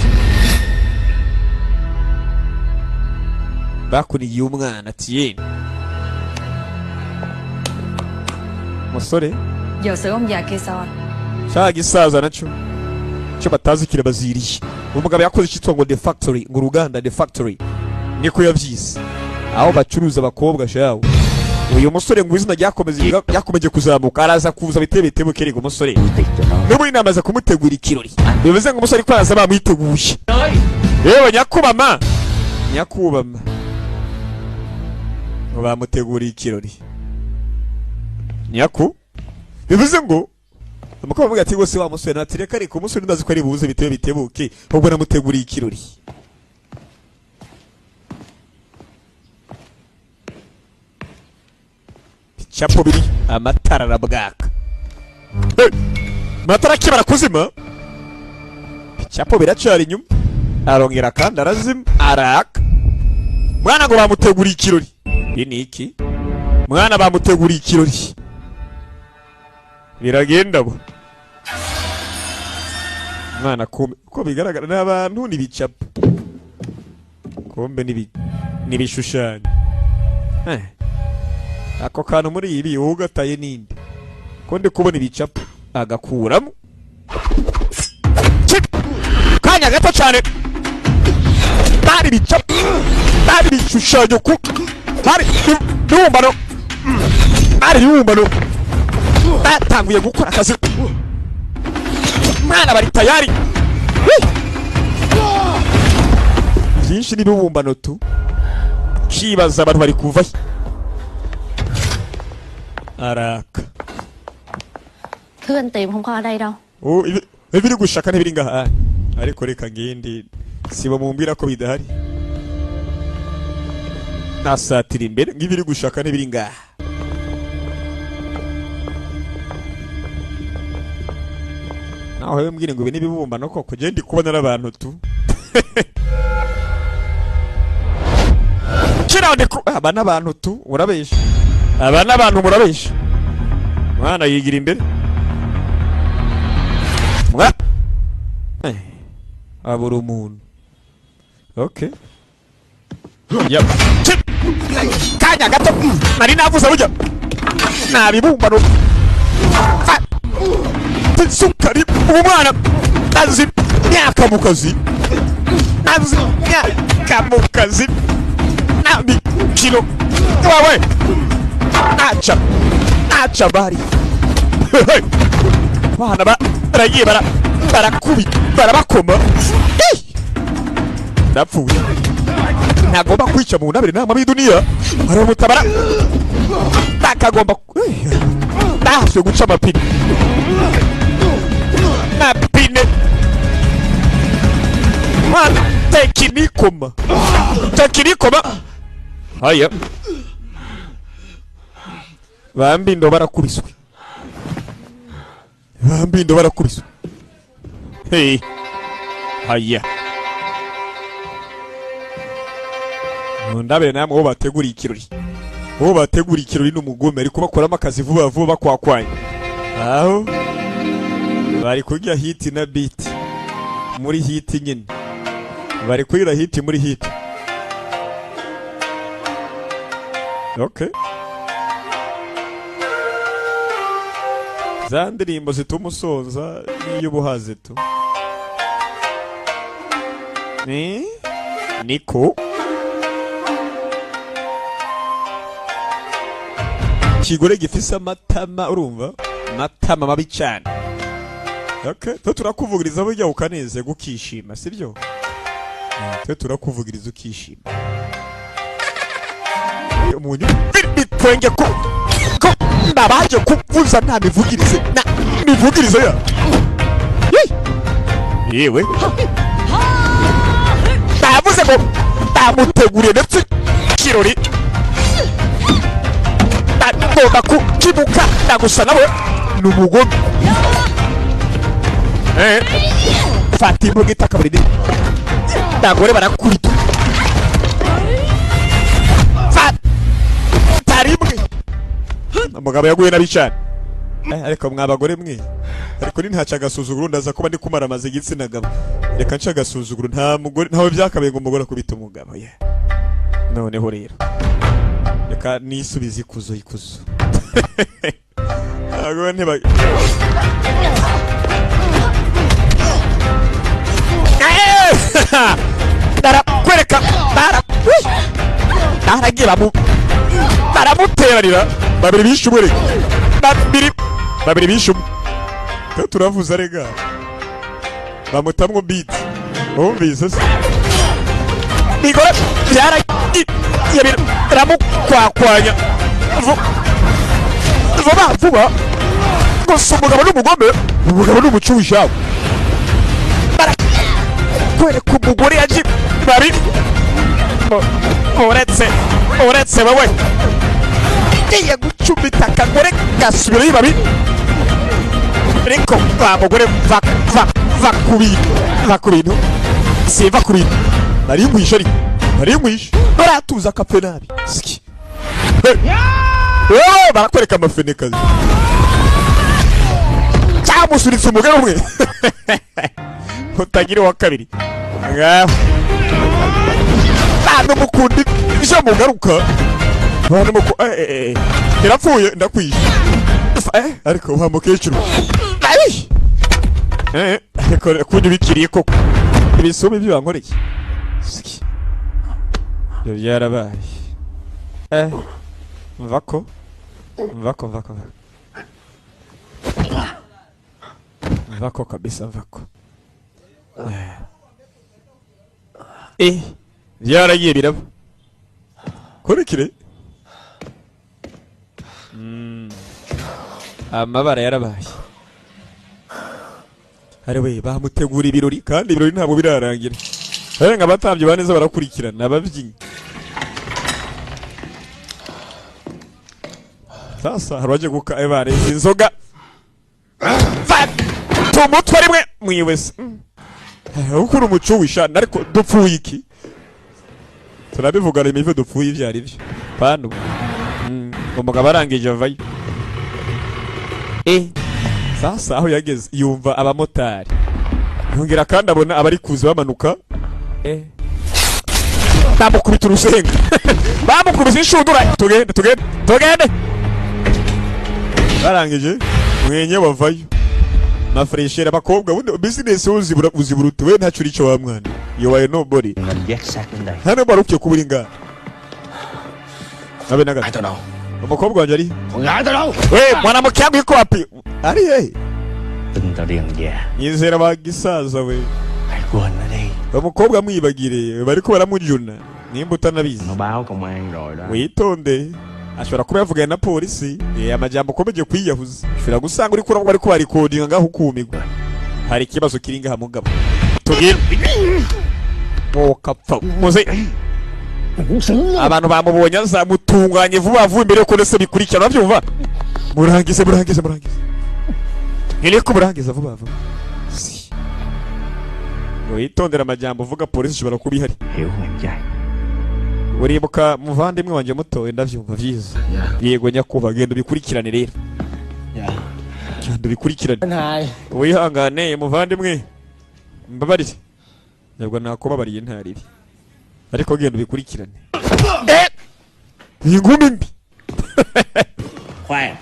bakunigiye umwana Tieni musore Giờ xử ông già kia sao anh? cya gisaza nacyo cyo batazi kirabaziriye. Umugabo yakoze cyitwa ngo The Factory ngo uruganda The Factory niko yavyise aho bacuruza abakobwa shawo. Uyu musore ngo izina ryakomeje kuzamuka araza kuza bitebete bukerega umusore n'ubu inama za kumutegura ikirori bivuze ngo umusore ko araza bamwiteguye. Yewe nyakubama ngo bamutegura ikirori bivuze ngo umukobwa avuga ati gose wa musore natireka ariko umusore ndazi ko ari buze bitebuke ubwo namuteguriye ikirori. Chapo biri amatara arabwaka. Matara kibara kuzima. Chapo biracari inyuma. Arongera kandi arazima araka. Mwana ngo bamuteguriye ikirori. Ini iki? Mwana bamuteguriye ikirori. Biragenda bo. Mwana ko bigaragara n'abantu nibicapo. Kombe nibishushanyo. Ako kantu muri ibi ugataye ninde. Ko ndi kubona ibicapo agakuramo. Kanya gato cyane. Bari bicapo. Bari bishushanyo ku. Bari numbano. Bari numbano. Batanguye gukora akazi. Mwana bari tayari. Byinshi nibibumbano tu. Kibaza abantu bari kuva. Thứ anh tìm không có ở đây đâu. ibiri gushaka ntibiri ngaha ariko reka ngindi siba mumbira ko bidahari nasatira imbere ngibiri gushaka ntibiri ngaha naho hewe mbwire ngo ibi nibibumbano koko je ndi kubona n'abantu tu kirande ko aba n'abantu tu urabesha aba n'abantu murabesha mwana yigira imbere mwa abura umuntu okay yep kanya gato nari navuze burya nabibumbano sukari umwana azi myaka mu kazi azi myaka mu kazi nabi kilo wawe acha bari bana baragiye barakubi barabakoma ndapfuye ntagomba kwica mu ntabire nama b'iduniya aramutabara nakagomba ndahaswe guca amapine mwana tekinikoma haya bambindo barakubiswe hey haya ndabere namwe bo bategura ikirori n'umugome ariko bakoramo akazi vuba vuba bakwakwanya aho bari kurya hiti na beat muri hiti nyine bari kurira hiti muri hiti okay za ndirimbo zituma usonza n'iy'ubuhaze tu niko kigore gifise amatama urumva amatama mabi cyane okay to turakuvugiriza burya ukaneze gukishima sibyo to turakuvugiriza ukishima umuntu bitwenge ko ndabaje kuvuza nta mivugirize ya yewe ndavuze ngo ndamuteguriye ndetse kirori ndagomba kukibuka ndagusa nawe n'umugome fata imbuga itaka buri dini ndagore barakubita fata rimwe umugabo yaguye nabi cyane ariko mwabagore mwe ariko ni ntaca agasuzuguro ndaza kuba ndi kumara amaze igitsina gabo reka nca agasuzuguro nta mugore ntawe byakabaye ngo umugore akubita umugabo noneho rero reka nisubize ikuzo agora nteba ndarakwereka ndaragira baramuterarira babiri bishe umwe babiri bishe umwe turavuza rega bamutamwo beat umvise se igore baramukwakwanya vuba gusa umugabo n'umugome umugabo n'umucushi yabo barakwereka umugore yaje babiri uretse wowe ngiye gucumita akagore gasubira babiri ariko wa mugore va ku bintu siva ku bintu nari ngwishe baratuza akapfe nabi barakwereka amafenekazi cyamusunitse umugore umwe utagira uwa kabiri ngaho n'umukundi ije mugaruka irapfuye ndakwishe ariko wa mukecuru ariko kundi bikiriye koko ibisumi ibyo wankoreye ibyo byarabaye mvako kabisa mvako byaragiye biraba kurikire amabara yarabaye Ariwe bamutegura ibirori kandi ibirori ntabwo birarangira. Nka batambye baneza barakurikirana ababyinnyi. Sasa haraje guka ebare inzoga. Tumutwe rimwe mwiwese. Ukuri umuco wishana ariko dupfuye iki? Turabivugana imive dupfuye ivyari byo. Pano. Umugabo arangije avayo. Sasa aho yageze yumva abamotari. Yongera kandi abona abari kuza bamanuka. Bamukubita urusenga. Bamukubise inshundura. Tugende. Barangije mwenye wavayo. Na freshera bakobwa bundi business uziburuta we ntacyo urico wa mwana. You are nobody. Mình dắt xác đến đây. Hano barukiye kuburinga. Abe naga. Ai tao đâu? Umukobwa wanje ari. Con gái tao đâu? Mwanamke wangu yuko wapi? Ari Tin tao điên già. Nyizera bagisaza we. Hãy quên nó đi. Umukobwa mwibagire bariko baramujuna. Nimba utanabizi. Nó báo công an rồi đó. Witonde. Ashobora kuba yavugana na polisi. Amajambo komeje kwiyahuza. Ashobora gusanga uri kurangwa ariko bari coding ngaho kumigwa. Hari kibazo kiringa hamugabo. Tugire. Kapfa. Muze. Abantu bamubonye azamutunganye vuba vuba imbere ko ndetse bikurikirana byumva. Murangize. Nireko murangiza vuba vuba. Witondera amajambo uvuga polisi ishobora kuba ihari. Hiểu em trai. Uribuka muvandimwe wanje muto ndavyumva vyiza. Yego nyakuba genda bikurikirane rero. Genda bikurikirane. Hai. Wihangane muvandimwe. Mbabarire. Ntabwo nakubabariye ntariri. Ariko genda bikurikirane. Ingumi mbi. Khoan.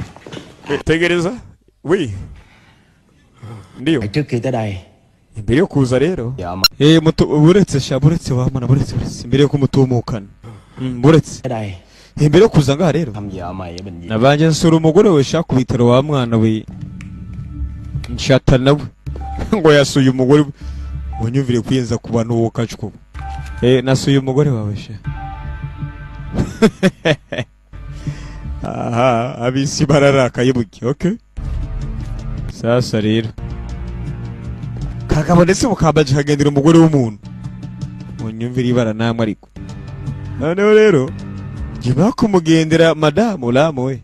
Tegereza. Oui. Ndiyo. Trước khi tới đây. Imbere yo kuza rero. Muto buretse shaburetse wamana buretse imbere yo kumutumukana. Buretse. Đây. Imbere yo kuza ngaha rero. Thăm vợ mày ở bệnh viện. Nabanje nsura umugore we shaka kubitaro wa mwana we. Nshata nawe. Ngo yasuye umugore wanyumvire kwiyenza ku bantu wo kacwo. Nasuye umugore wawe sha. Aha, abisi bararaka yibuki, okay? Sasa rero. Kagabo ndetse mukambaje kagendera umugore w'umuntu. Munyumvire ibara namwe ariko. Noneho rero jiba kumugendera madamu Lamu we.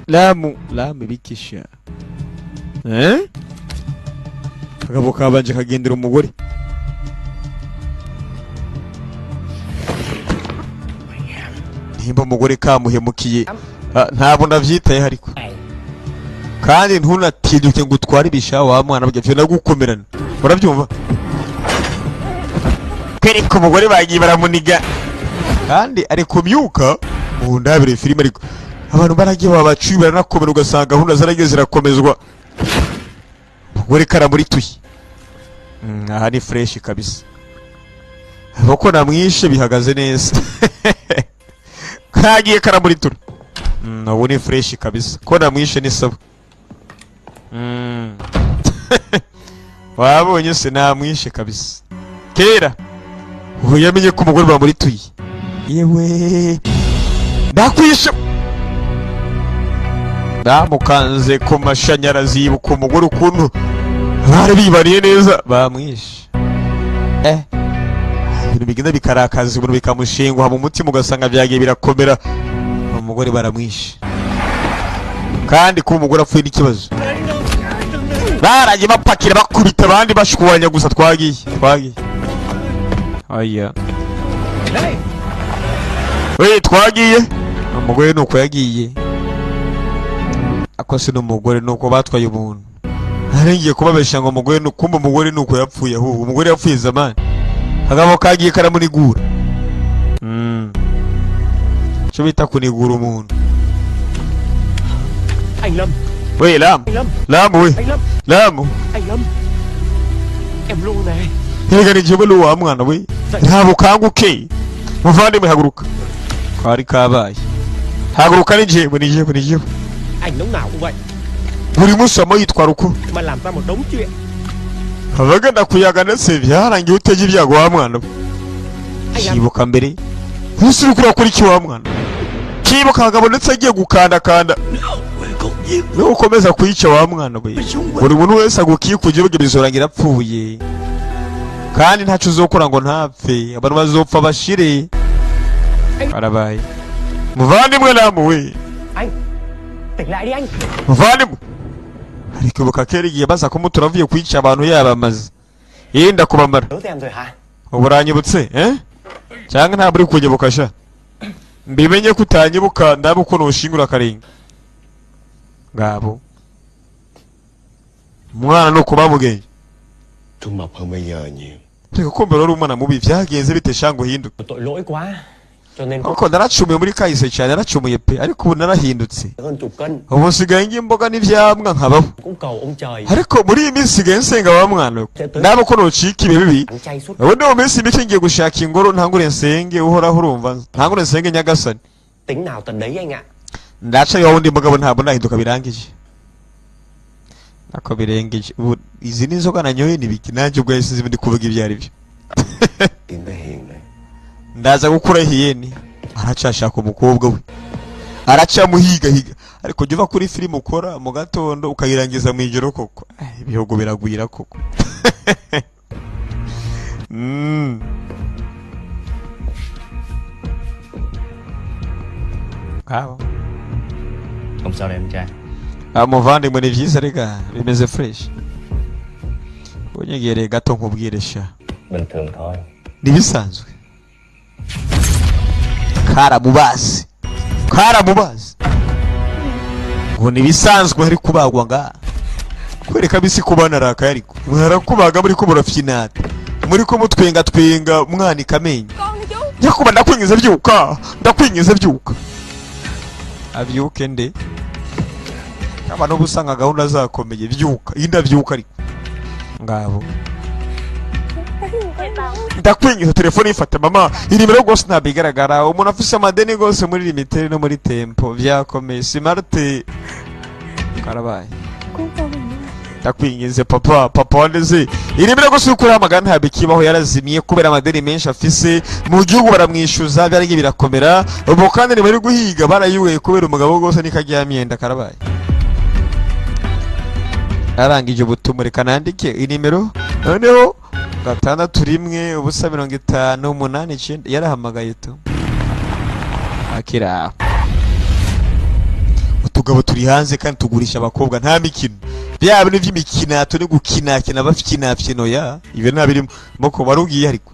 Lamu bikisha. Kagabo kabanje kagendera umugore. Nimba umugore kamuhemukiye ntabwo ndavyitaye ariko. Kandi ntunatiduke ngo utware ibisha wa mwana byo nagukomerana. Urabyumva? Kwereka umugore bagiye baramuniga. Kandi ari kumyuka mu ndabire filime ariko abantu baragiye babacuye baranakomera ugasanga gahunda zarageze zirakomezwa. Umugore karamuri tuyi. Aha ni fresh kabisa. Boko namwishe bihagaze neza. Kagiye karamuri tura. Ubu ni fresh kabisa. Ko namwishe ni sabo. Wabonye se namwishe kabisa. Kera ubu yamenye ko umugore bamuri tuyi. Yewe ndakwishe. Ndamukanze ku mashanyarazi yibuka umugore ukuntu bari bibariye neza bamwishe. Ibintu bigenda bikarakaza ibintu bikamushingwa mu mutima ugasanga byagiye birakomera. Umugore baramwishe. Kandi ko umugore apfuye n'ikibazo. Baragiye bapakira bakubita abandi bashwanya gusa twagiye. Aya. Twagiye. Umugore nuko yagiye. Akose n'umugore nuko batwaye umuntu. Haringiye kubabesha ngo umugore nukumba umugore nuko yapfuye ahubwo umugore yapfuye zamani. Kagabo kagiye karamunigura. Cyo bita kunigura umuntu. Anh Lâm. Lamu we. Lamu. Anh Lâm. Em Lu này. Hega ni jebe Lu wa mwana we. Ntabwo kanguke. Muvandimwe haguruka. Kari kabaye. Haguruka ni jebe. Anh lúc nào cũng vậy. Buri musamo yitwara uko. Mà làm ra một đống chuyện. Habaga ndakuyaga ndetse byarangiye utege ibyago wa mwana. Kibuka mbere. Ntusubira kuri iki wa mwana. Kibuka Kagabo ndetse agiye gukanda. nukomeza kuyica wa mwana we buri muntu wese agukikuje ubwe bizorangira apfuye kandi ntacu uzokora ngo ntapfe abantu bazopfa bashire barabaye muvandimwe namuwe Anh, tỉnh lại đi anh. muvandimwe ariko ibuka kera igihe baza kumutura avuye kwica abantu yabamaze yenda kubamara Nhớ em rồi hả? uburanyibutse cyangwa ntabwo uri kunyibuka sha mbimenye ko utanyibuka ndabe uko nushingura akarenga ngabo umwana nuko bamugeye Trung mập hơn bây giờ nhiều. reka ko mbere ari umwana mubi byagenze bite shango hinduka Tội lỗi quá. Cho nên kuko naracumuye muri kahise cyane naracumuye pe ariko ubu narahindutse hơn chục cân. ubu nsigaye ngiye imboga n'ivyamwa nkabaho Cũng cầu ông trời. ariko muri iyi minsi nsigaye nsenga wa mwana ndabe ko nocika ibihe bibi Ăn chay suốt. ubundi mu minsi mike ngiye gushaka ingoro ntangure nsenge uhoraho urumva ntangure nsenge nyagasani Tính nào tận đấy anh ạ. ndaca yo wundi mugabo ntabwo nahinduka birangije nako birengeje ubu izi ni inzoga nanyoye nibiki nanjye ubwo yasize ndi kuvuga ibyo ari byo Tìm cái hiền này. ndaza gukura hiyeni aracashaka umukobwa we aracamuhigahiga ariko jya uva kuri filime ukora mu gatondo ukayirangiza mu ijoro koko ibihugu biragwira koko Ngabo Không sao đâu em trai. muvandimwe ni byiza rega bimeze fresh unyegereye gato nkubwire sha Bình thường thôi. nibisanzwe karamubazi ngo nibisanzwe ari kubagwa nga kwereka bisi kubana raka ariko mwarakubaga muri ko murafyinata muri ko mutwenga mwana ikamenye nyakuba ndakwingiza byuka abyuke nde abantu busanga gahunda zakomeye byuka indavyuka ariko ngabo ndakwingiza telefone ifata mama irimero gose ntabigaragara umuntu afise amadeni gose muri limitere no muri tempo vyakomeye smart karabaye ndakwingize papa wandeze irimero gose ukuri amagana ntabikibaho yarazimiye kubera amadeni menshi afise mu gihugu baramwishuza byarige birakomera ubu kandi bari guhiga barayuwe kubera umugabo gose nikaryamyenda karabaye arangije ubutumwa reka nandike inimero noneho 6 ubusa 58 yarahamagaye tu akira utugabo turi hanze kandi tugurisha abakobwa nta mikino bya bintu by'imikinato ni gukinakina bafyinafyino ya ibe nabirimo moko barugiye ariko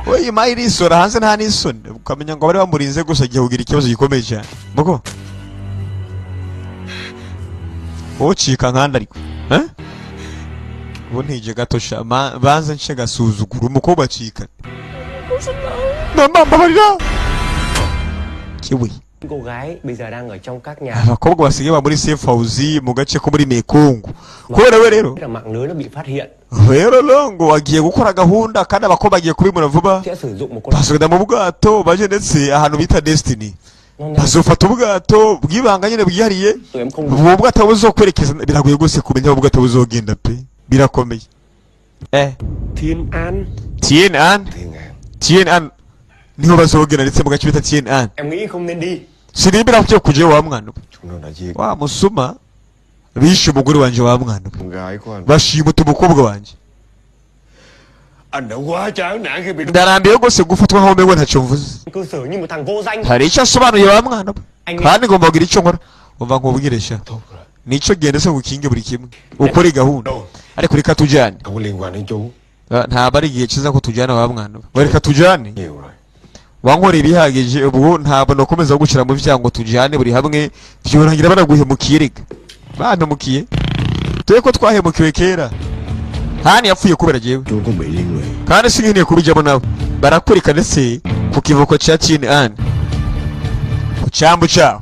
oyi mayiri sora hanze nta nisoni ukamenya ngo bari bamurinze gusa gihe ugira ikibazo gikomeye cyane moko ocika nkanda ariko ubu ntije gatosha banze nce gasuzugura umukobwa acika mama barira kiwi Cô gái bây giờ đang ở trong các nhà. abakobwa basigaye ba muri safe house mu gace ko muri Mekongo kubera we rero Mạng lưới nó bị phát hiện. rero longo wagiye gukora gahunda kandi abakobwa bagiye kubimura vuba Sẽ sử dụng một con basubira mu bwato baje ndetse ahantu bita Destiny bazofata ubwato bwibanga nyine bwihariye tụi em không ubu bwato buzokwerekeza biragoye gose kumenya ubwato buzogenda pe birakomeye Thiên An. Thiên An Thiên An. niho bazogenda ndetse mu gace bita Thiên An Em nghĩ không nên đi. sinibira kujya kuje wa mwana Chúng nó đã giết wa musuma bishe umugore wanje wa mwana con gái của anh. bashimuta umukobwa wanje Anh đã quá chán nản khi bị ndarambiye gose gufatwa nkaho mego ntacyo mvuze Cư xử như một thằng vô danh. hari icyo asobanuye wa mwana kandi ngomba kugira icyo nkora umva nkubwiresha Tốt rồi. nico genda se gukinge buri kimwe ukore gahunda ariko reka tujyane Không có liên quan đến chú. ntabwo ari igihe cyiza ko tujyana wa mwana reka tujyane Nhiều rồi. wankora ibihagije ubwo ntabwo nakomeza gushyira mu byango tujyane buri hamwe byorangira banaguhemukiye reka banhemukiye tuye ko twahemukiwe kera hani yapfuye kubera jewe Chú có bị liên lụy. kandi sinkeneye kubijyamo nabo barakwereka ndetse ku kivuko cya Thiên An ku cyambu cyaho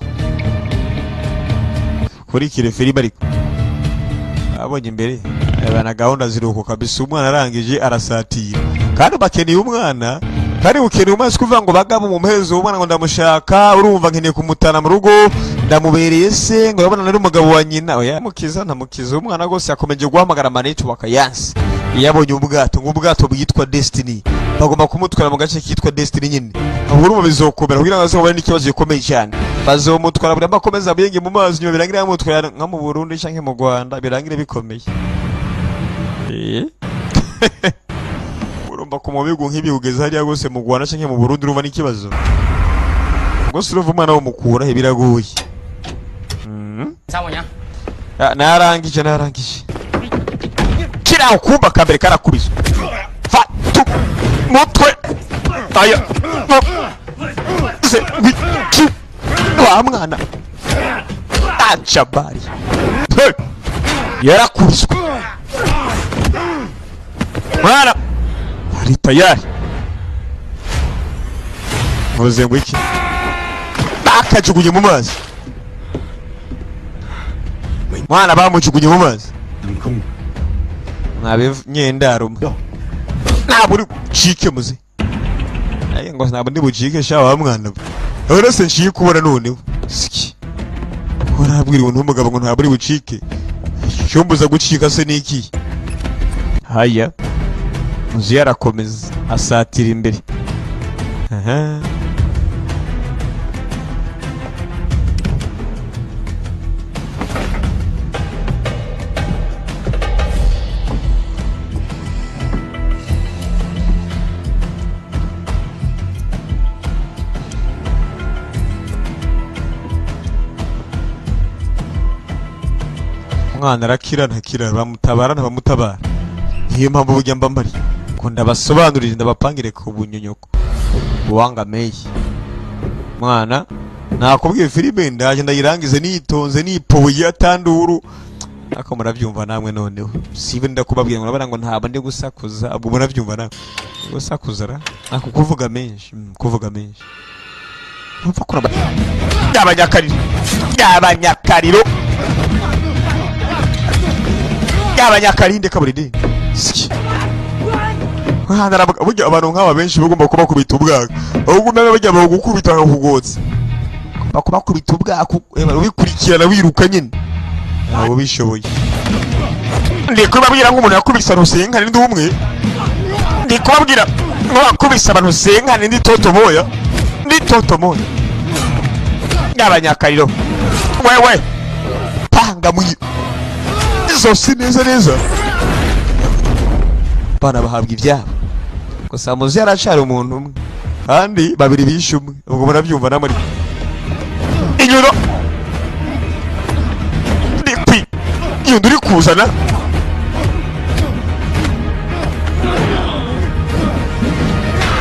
kuri kire filime ariko abonye imbere abana gahunda ziruhuko kabisa umwana arangije arasatira kandi bakeneye umwana kandi ukeneye umaze kuvuga ngo bagabo mu mpezo umwana ngo ndamushaka urumva nkeneye kumutana mu rugo ndamubereye se ngo yabona nari umugabo wa nyina oya mukiza ntamukiza umwana gose yakomeje guhamagara maneti wakayansi yabonye ubwato ngubwato bwitwa Destiny bagomba kumutwara mu gace kitwa Destiny nyine ahubwo urumva bizokomera kugira ngo azobone n'ikibazo gikomeye cyane bazomutwara buri amakomeza abenge mu mazi nyuma birangira yamutwara nka mu Burundi canke mu Rwanda birangire bikomeye. Urumva ko mu bigo nk'ibi ugeze hariya gose mu Rwanda canke mu Burundi urumva n'ikibazo. Gose uruva umwana wo mukura he biragoye. Sao rồi nhá? Narangije. Kira ukumba kambere karakubizwa. Fatu mutwe. Aya. Wa mwana. Achabari. Yarakubizwa. Mwana. Ari tayari. Vuze ngo iki? Bakajugunye mu mazi. Mwana bamujugunye mu mazi. Nabe nyendaro. Naburi chike muze. Aye ngo nabo ndi bucike sha wa mwana. Ora se nshike kubona none. Siki. Ora abwira umuntu umugabo ngo ntaburi bucike. Cyombuza gucika se niki? Haya. Muzi yarakomeza asatira imbere. Aha. Mwana arakira ntakira bamutabara ntabamutabara. Niyo mpamvu burya mba mbari ko ndabasobanurira ndabapangire ku bunyonyoko uwanga meyi. Mwana nakubwiye filime ndaje ndayirangize nitonze nipoye atanduru ako murabyumva namwe noneho sibe ndakubabwira ngo ntaba ndi gusakuza ubwo murabyumva namwe gusakuza ra ako kuvuga menshi umva kuraba yabanyakariro yabanyakarinde kaburide siki burya abantu nk'aba benshi bagomba kuba kubita ubwaka ahubwo nawe bajya bagukubita bakugotse bakubakubita ubwaka ubikurikirana wiruka nyine abo bishoboye. Ndikubabwira nk'umuntu yakubise rusenga ndi umwe ndikubabwira ngo akubise abantu senga ndi toto moya yabanyakariro wewe panga muyi zose neza bana bahabwa ibyabo gusa muzi yaracari umuntu umwe kandi babiri bishe umwe ubwo murabyumva namwe inyuro ndikwi iyo nduri kuzana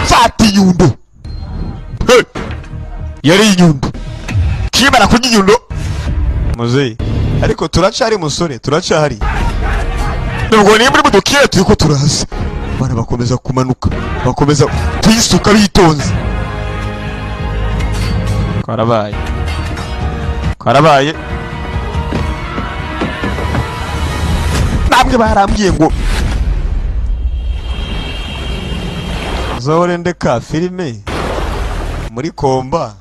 fati inyundo yari inyundo kibara kurya inyundo muzeyi ariko turacari musore turacari nubwo niyo muri budukire turiko turaza bana bakomeza kumanuka bakomeza kwisuka bitonze karabaye namwe barambwiye ngo zahore ndeka filime muri komba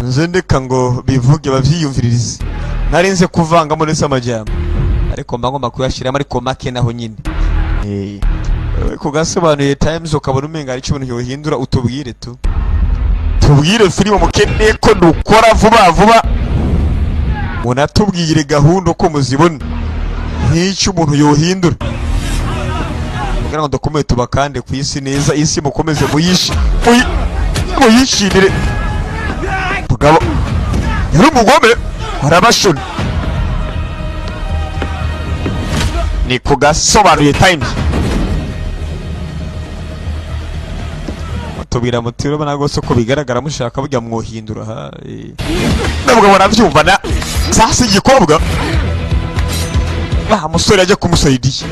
nze ndeka ngo bivuge bavyiyumviririze narinze kuvanga muri samajyamba ariko mba ngomba kuyashiramo ariko make naho nyine kugasobanuye times ukabona umenga ari cyo ibintu yohindura utubwire tubwire filime mukeneye ko dukora vuba munatubwire gahunda uko muzibona nk'icyo umuntu yohindura kugira ngo dukomeye tubakande ku isi neza isi mukomeze muyishimire mugabo yari umugome warabashona ni kugasobanuye times tubwira mutiro bana gose ko bigaragara mushaka burya mwohindura nabwo baravyumva na sasa igikobwa musore aje kumusaidiye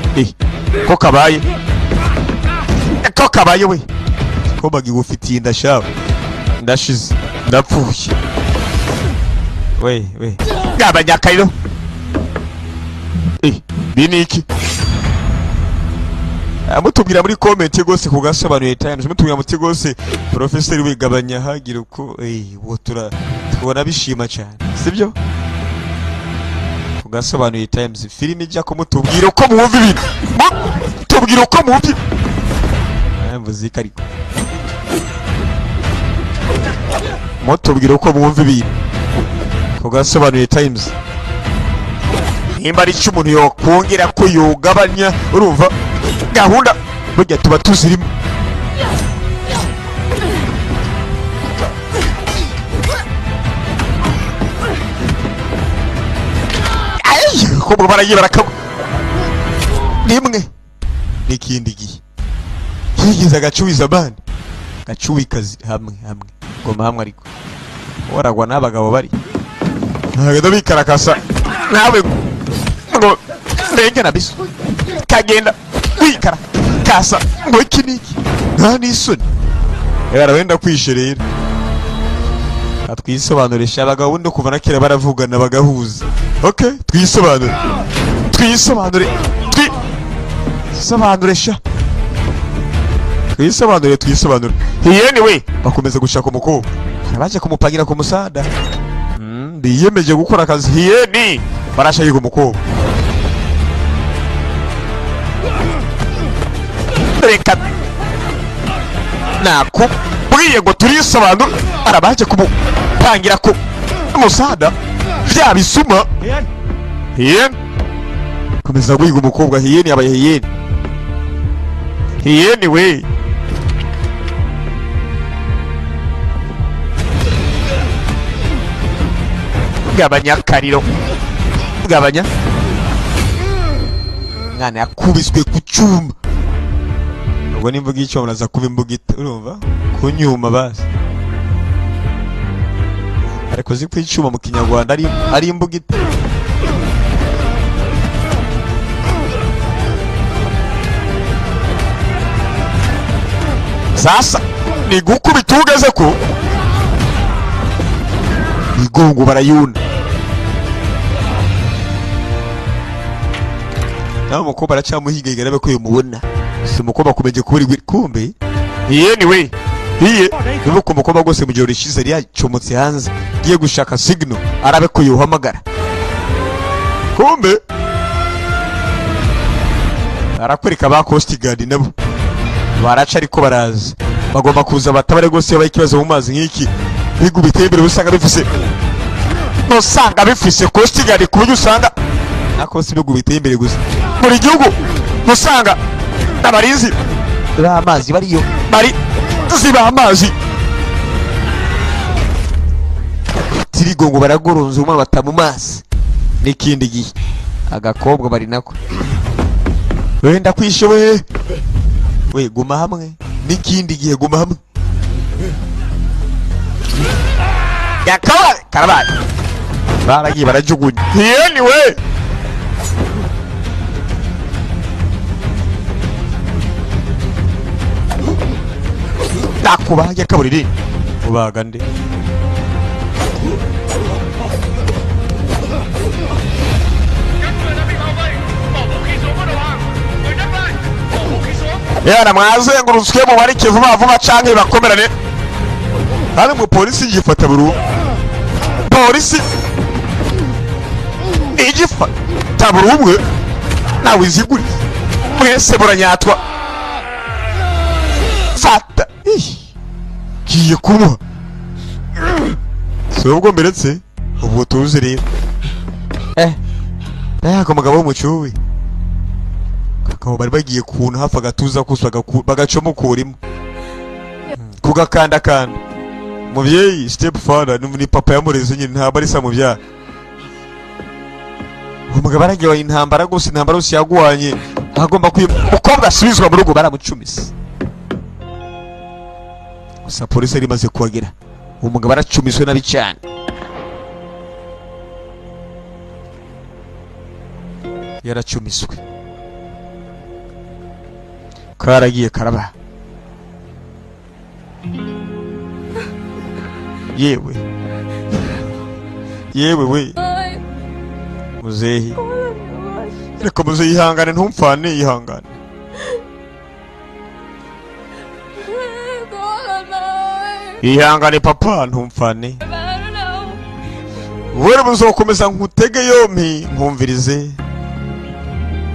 ko kabaye we ko bagigufitiye ndashaka ndashize ndapfuye we gabanyakariro biniki mutubwira muri comment gose kugasobanuye times mutubwira muti gose professor wigabanya hagira uko wo tubona bishima cyane sibyo kugasobanuye times filime ijya ko mutubwira uko mwumva ibintu tubwira uko mwumva muzika ariko mutubwira uko mwumva ibintu ugasobanuye times nimba ari cyo umuntu yokongera ko yogabanya urumva gahunda burya tuba tuzirimo ko baragiye barakagwa nimwe n'ikindi gihe kigize agacuwiza bandi gacuwikazi hamwe ngoma hamwe ariko waragwa n'abagabo bari ntabwo bikarakasa nawe ngo ndenge nabiso kagenda wikarakasa ngo iki niki nta n'isoni yara wenda kwisherera atwisobanurisha abagabo bundi kuva na kera baravugana bagahuza okay twisobanure twisobanure anyway bakomeza gushaka umukobwa baje kumupangira ku musada biyemeje gukora akazi hiyeni barashayiga umukobwa reka nakubwiye ngo turisobanure arabaje kumupangira ku musada bya bisuma hiyeni komeza guhiga umukobwa hiyeni yabaye hiyeni we gabanya kariro gabanya mwana yakubiswe ku cyuma ubwo nimvuga icyo muraza kuba imbugita urumva kunyuma basi ariko ziko icyuma mu kinyarwanda ari imbugita sasa ni gukubita ugeze ko igongo barayuna nawe mukobwa aracyamuhiga igarabe ko yumubona si umukobwa kumeje kuburi kumbe anyway nibuka umukobwa gose mu gihe rishize yari yacomotse hanze giye gushaka signal arabe ko yuhamagara kumbe arakwereka ba Coast Guard nabo baraca ariko baraza bagomba kuza batabare gose yabaye ikibazo mu mazi nk'iki bigu bitembere usanga bifise Coast Guard ku buryo usanga nako si bigu bitembere gusa muri gihugu musanga n'abarinzi b'amazi bariyo bari ziba amazi tirigongo baragoronza umwe batamu mazi n'ikindi gihe agakobwa bari nako wenda kwishoboye we guma hamwe n'ikindi gihe guma hamwe yakabaye karabaye baragiye barajugunya anyway nakubaye kaburiri ubaga nde yana mwazengurutswe mu barike vuba canke bakomerane hari mu polisi yifata buru polisi igifata buru umwe nawe iziguri mwese buranyatwa fata kiye kuba so ubwo mberetse ubu tuzi rero nayako mugabo w'umucuwe kakabo bari bagiye kuntu hafa gatuza kuswaga bagacomukurimo kugakanda muvyeyi step father ni papa yamureze nyine ntabwo ari sa muvya umugabo aragiye intambara gose intambara yose yagwanye agomba umukobwa asubizwa mu rugo baramucumisa gusa polisi yari imaze kuhagera umugabo aracumiswe nabi cyane yaracumiswe karagiye karaba yewe we muzehi reka muzehi yihangane ntumfane yihangane ihangane papa ntumfane wewe muzokomeza nkutege yompi nkumvirize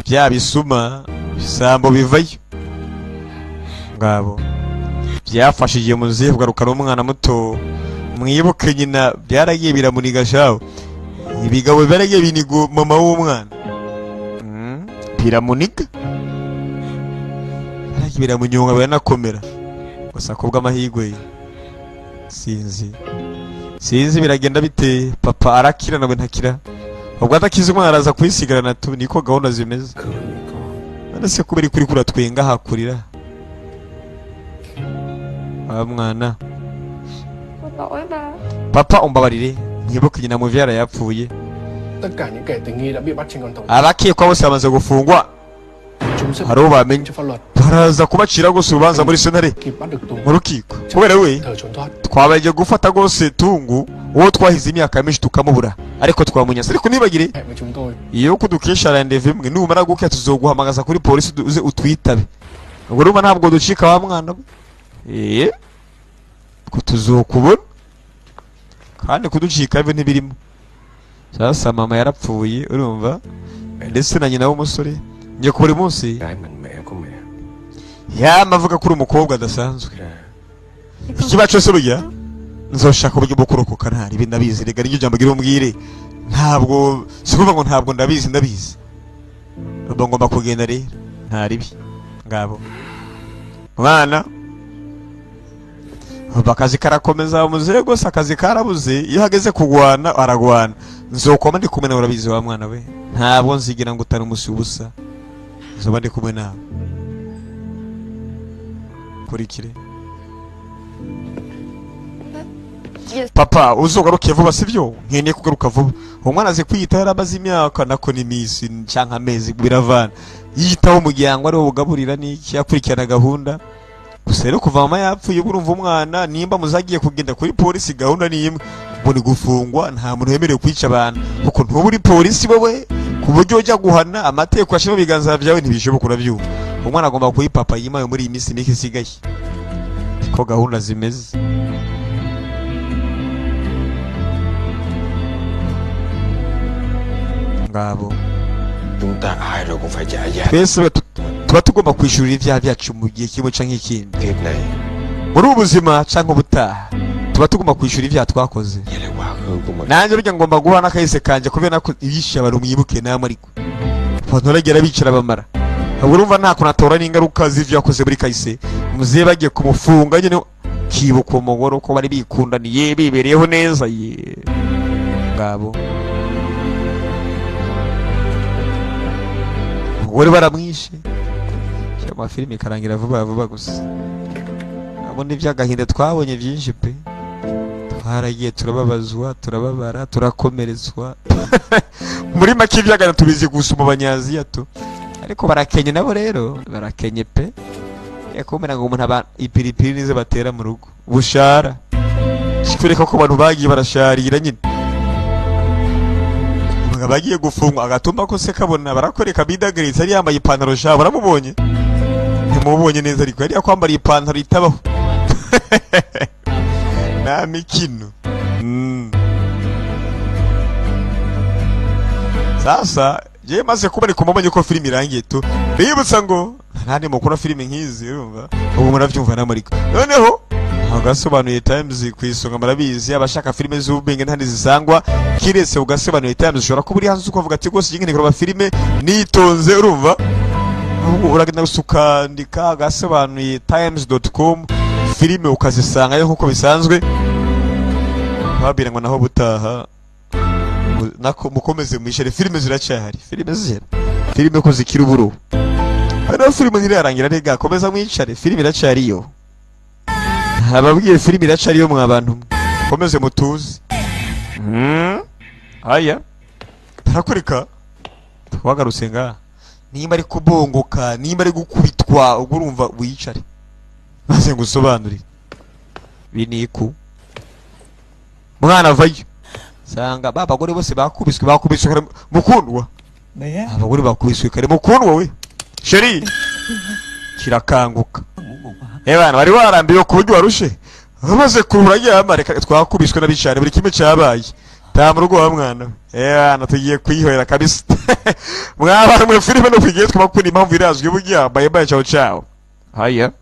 bya bisuma bisambo bivayo ngabo byafashije muzehe kugarukana umwana muto mwibuke nyina byaragiye biramuniga shaho ibigabo byaragiye binigo mama w'umwana biramuniga biramunyonga biranakomera gusa kubwa amahigwe sinzi biragenda bite papa arakira nawe ntakira ubwo adakiza umwana araza kwisigarana tu niko gahunda zimeze nase kubera kuri kuratwenga hakurira mwana papa umbabarire nyibuke nyina muvyara yapfuye Tất cả những kẻ tình nghi đã bị bắt trên con tàu. abakekwa bose bamaze gufungwa Chúng sẽ hari ubamenye cho pháp luật baraza kubacira gose urubanza muri sentare kịp bắt được Tùng mu rukiko kubera we thời trốn thoát. twabaje gufata gose Tungu uwo twahize imyaka myinshi tukamubura ariko twamunyasa ariko nibagire Hẹn với chúng tôi. iyo kudukesha rendezvous imwe numara gukya tuzoguhamagaza kuri polisi uze utwitabe ubwo rumva ntabwo ducika wa mwana ko tuzokubona kandi kuducika bibe ntibirimo sasa mama yarapfuye urumva ndetse na nyina w'umusore ngiye ku buri munsi Gái mình mẹ của mẹ. yamavuga kuri umukobwa adasanzwe ikiba cyose burya nzoshaka uburyo bwo kurokoka ntari ibi ndabizi rega n'iryo jambo gira umbwire ntabwo sikuvuga ngo ntabwo ndabizi ubwo ngomba kugenda rero ntari bi ngabo mwana akazi karakomeza umuze gose akazi karabuze iyo hageze kugwana aragwana nzokoma ndi kumwe nawe urabizi wa mwana we ntabwo nzigira ngo utari umusi ubusa nzoba ndi kumwe nawe kurikire papa uzogaruke vuba sivyo nkeneye kugaruka vuba umwana azi kwiyitaho yarabaze imyaka nako n'imisi canka amezi biravana yitaho umuryango ariwo bugaburira n'iki yakurikirana gahunda gusa rero kuva mama yapfuye burumva umwana nimba muzagiye kugenda kuri polisi gahunda ni imwe mbone gufungwa nta muntu yemerewe kwica abantu kuko ntuba uri polisi wowe ku buryo ujya guhana amategeko ashima biganza byawe ntibishoboka urabyumva umwana agomba kuyipapa yimaye muri iyi minsi mike isigaye ko gahunda zimeze ngabo Chúng ta ai rồi cũng phải trả giá twese tuba tugomba kwishurira ibyaha byacu mu gihe kimwe canke ikindi kiếp này. muri ubu buzima canke ubutaha tuba tugomba kwishura ibyaha twakoze Vậy là quá khứ của mình. nanjye burya ngomba guha n'akahise kanje kubera nako ibishe abantu mwibuke namwe ariko abantu bagera bicara bamara ahubwo urumva nta kuntu atora n'ingaruka z'ivyo yakoze muri kahise muzehe bagiye kumufunga nyene kibuka umugore uko bari bikundaniye bibereyeho neza ye ngabo umugore baramwishe cyangwa filime ikarangira vuba vuba gusa abo n'ivy'agahinda twabonye byinshi pe twaragiye turababazwa turababara turakomerezwa muri make ivy'agahinda tubizi gusa mu banyaziya tu ariko barakenye nabo rero barakenye pe yakomera ngo umuntu aba ipiripiri nize batera mu rugo bushara kikureka ko abantu bagiye barasharira nyine bagiye gufungwa agatuma ko se kabona barakoreka bidagaritse ari yambaye ipantaro sha baramubonye ntimubonye neza ariko yari yakwambara ipantaro itabaho na mikino sasa je maze kuba ari kumubonye ko filime irangiye tu bibutsa ngo ntandi mukora filime nk'izi urumva ubu muravyumva namariko noneho agasobanuye Times kwisonga marabizi abashaka filime z'ubwenge ntandi zisangwa kiretse ugasobanuye Times ushobora kuba uri hanze ukavuga ati gose yingene kuraba filime nitonze urumva uragenda usukandika agasobanuye times.com filime ukazisanga yo nkuko bisanzwe babira ngo naho butaha nako mukomeze mwishere filime ziracyahari filime zihera filime ko zikira uburo hano filime ntirarangira rega komeza mwicare filime iracyariyo ababwiye filime iracariyo mwa bantu komeze mutuze aya tarakurika twagarutse nga nimba ari kubongoka nimba ari gukubitwa ubwo urumva wicare maze ngusobanurire biniku mwana vayo sanga babagore bose bakubiswe mukundwa abagore bakubiswe kare mukundwa we sheri kirakanguka bana bari warambiwe ku buryo warushe bamaze kuruhura yamareka twakubiswe n'abicane buri kimwe cyabaye ta mu rugo wa mwana bana tugiye kwihorera kabisa mwabana mu filime no kwigiye twakunda impamvu irazwe burya bye bye ciao ciao haya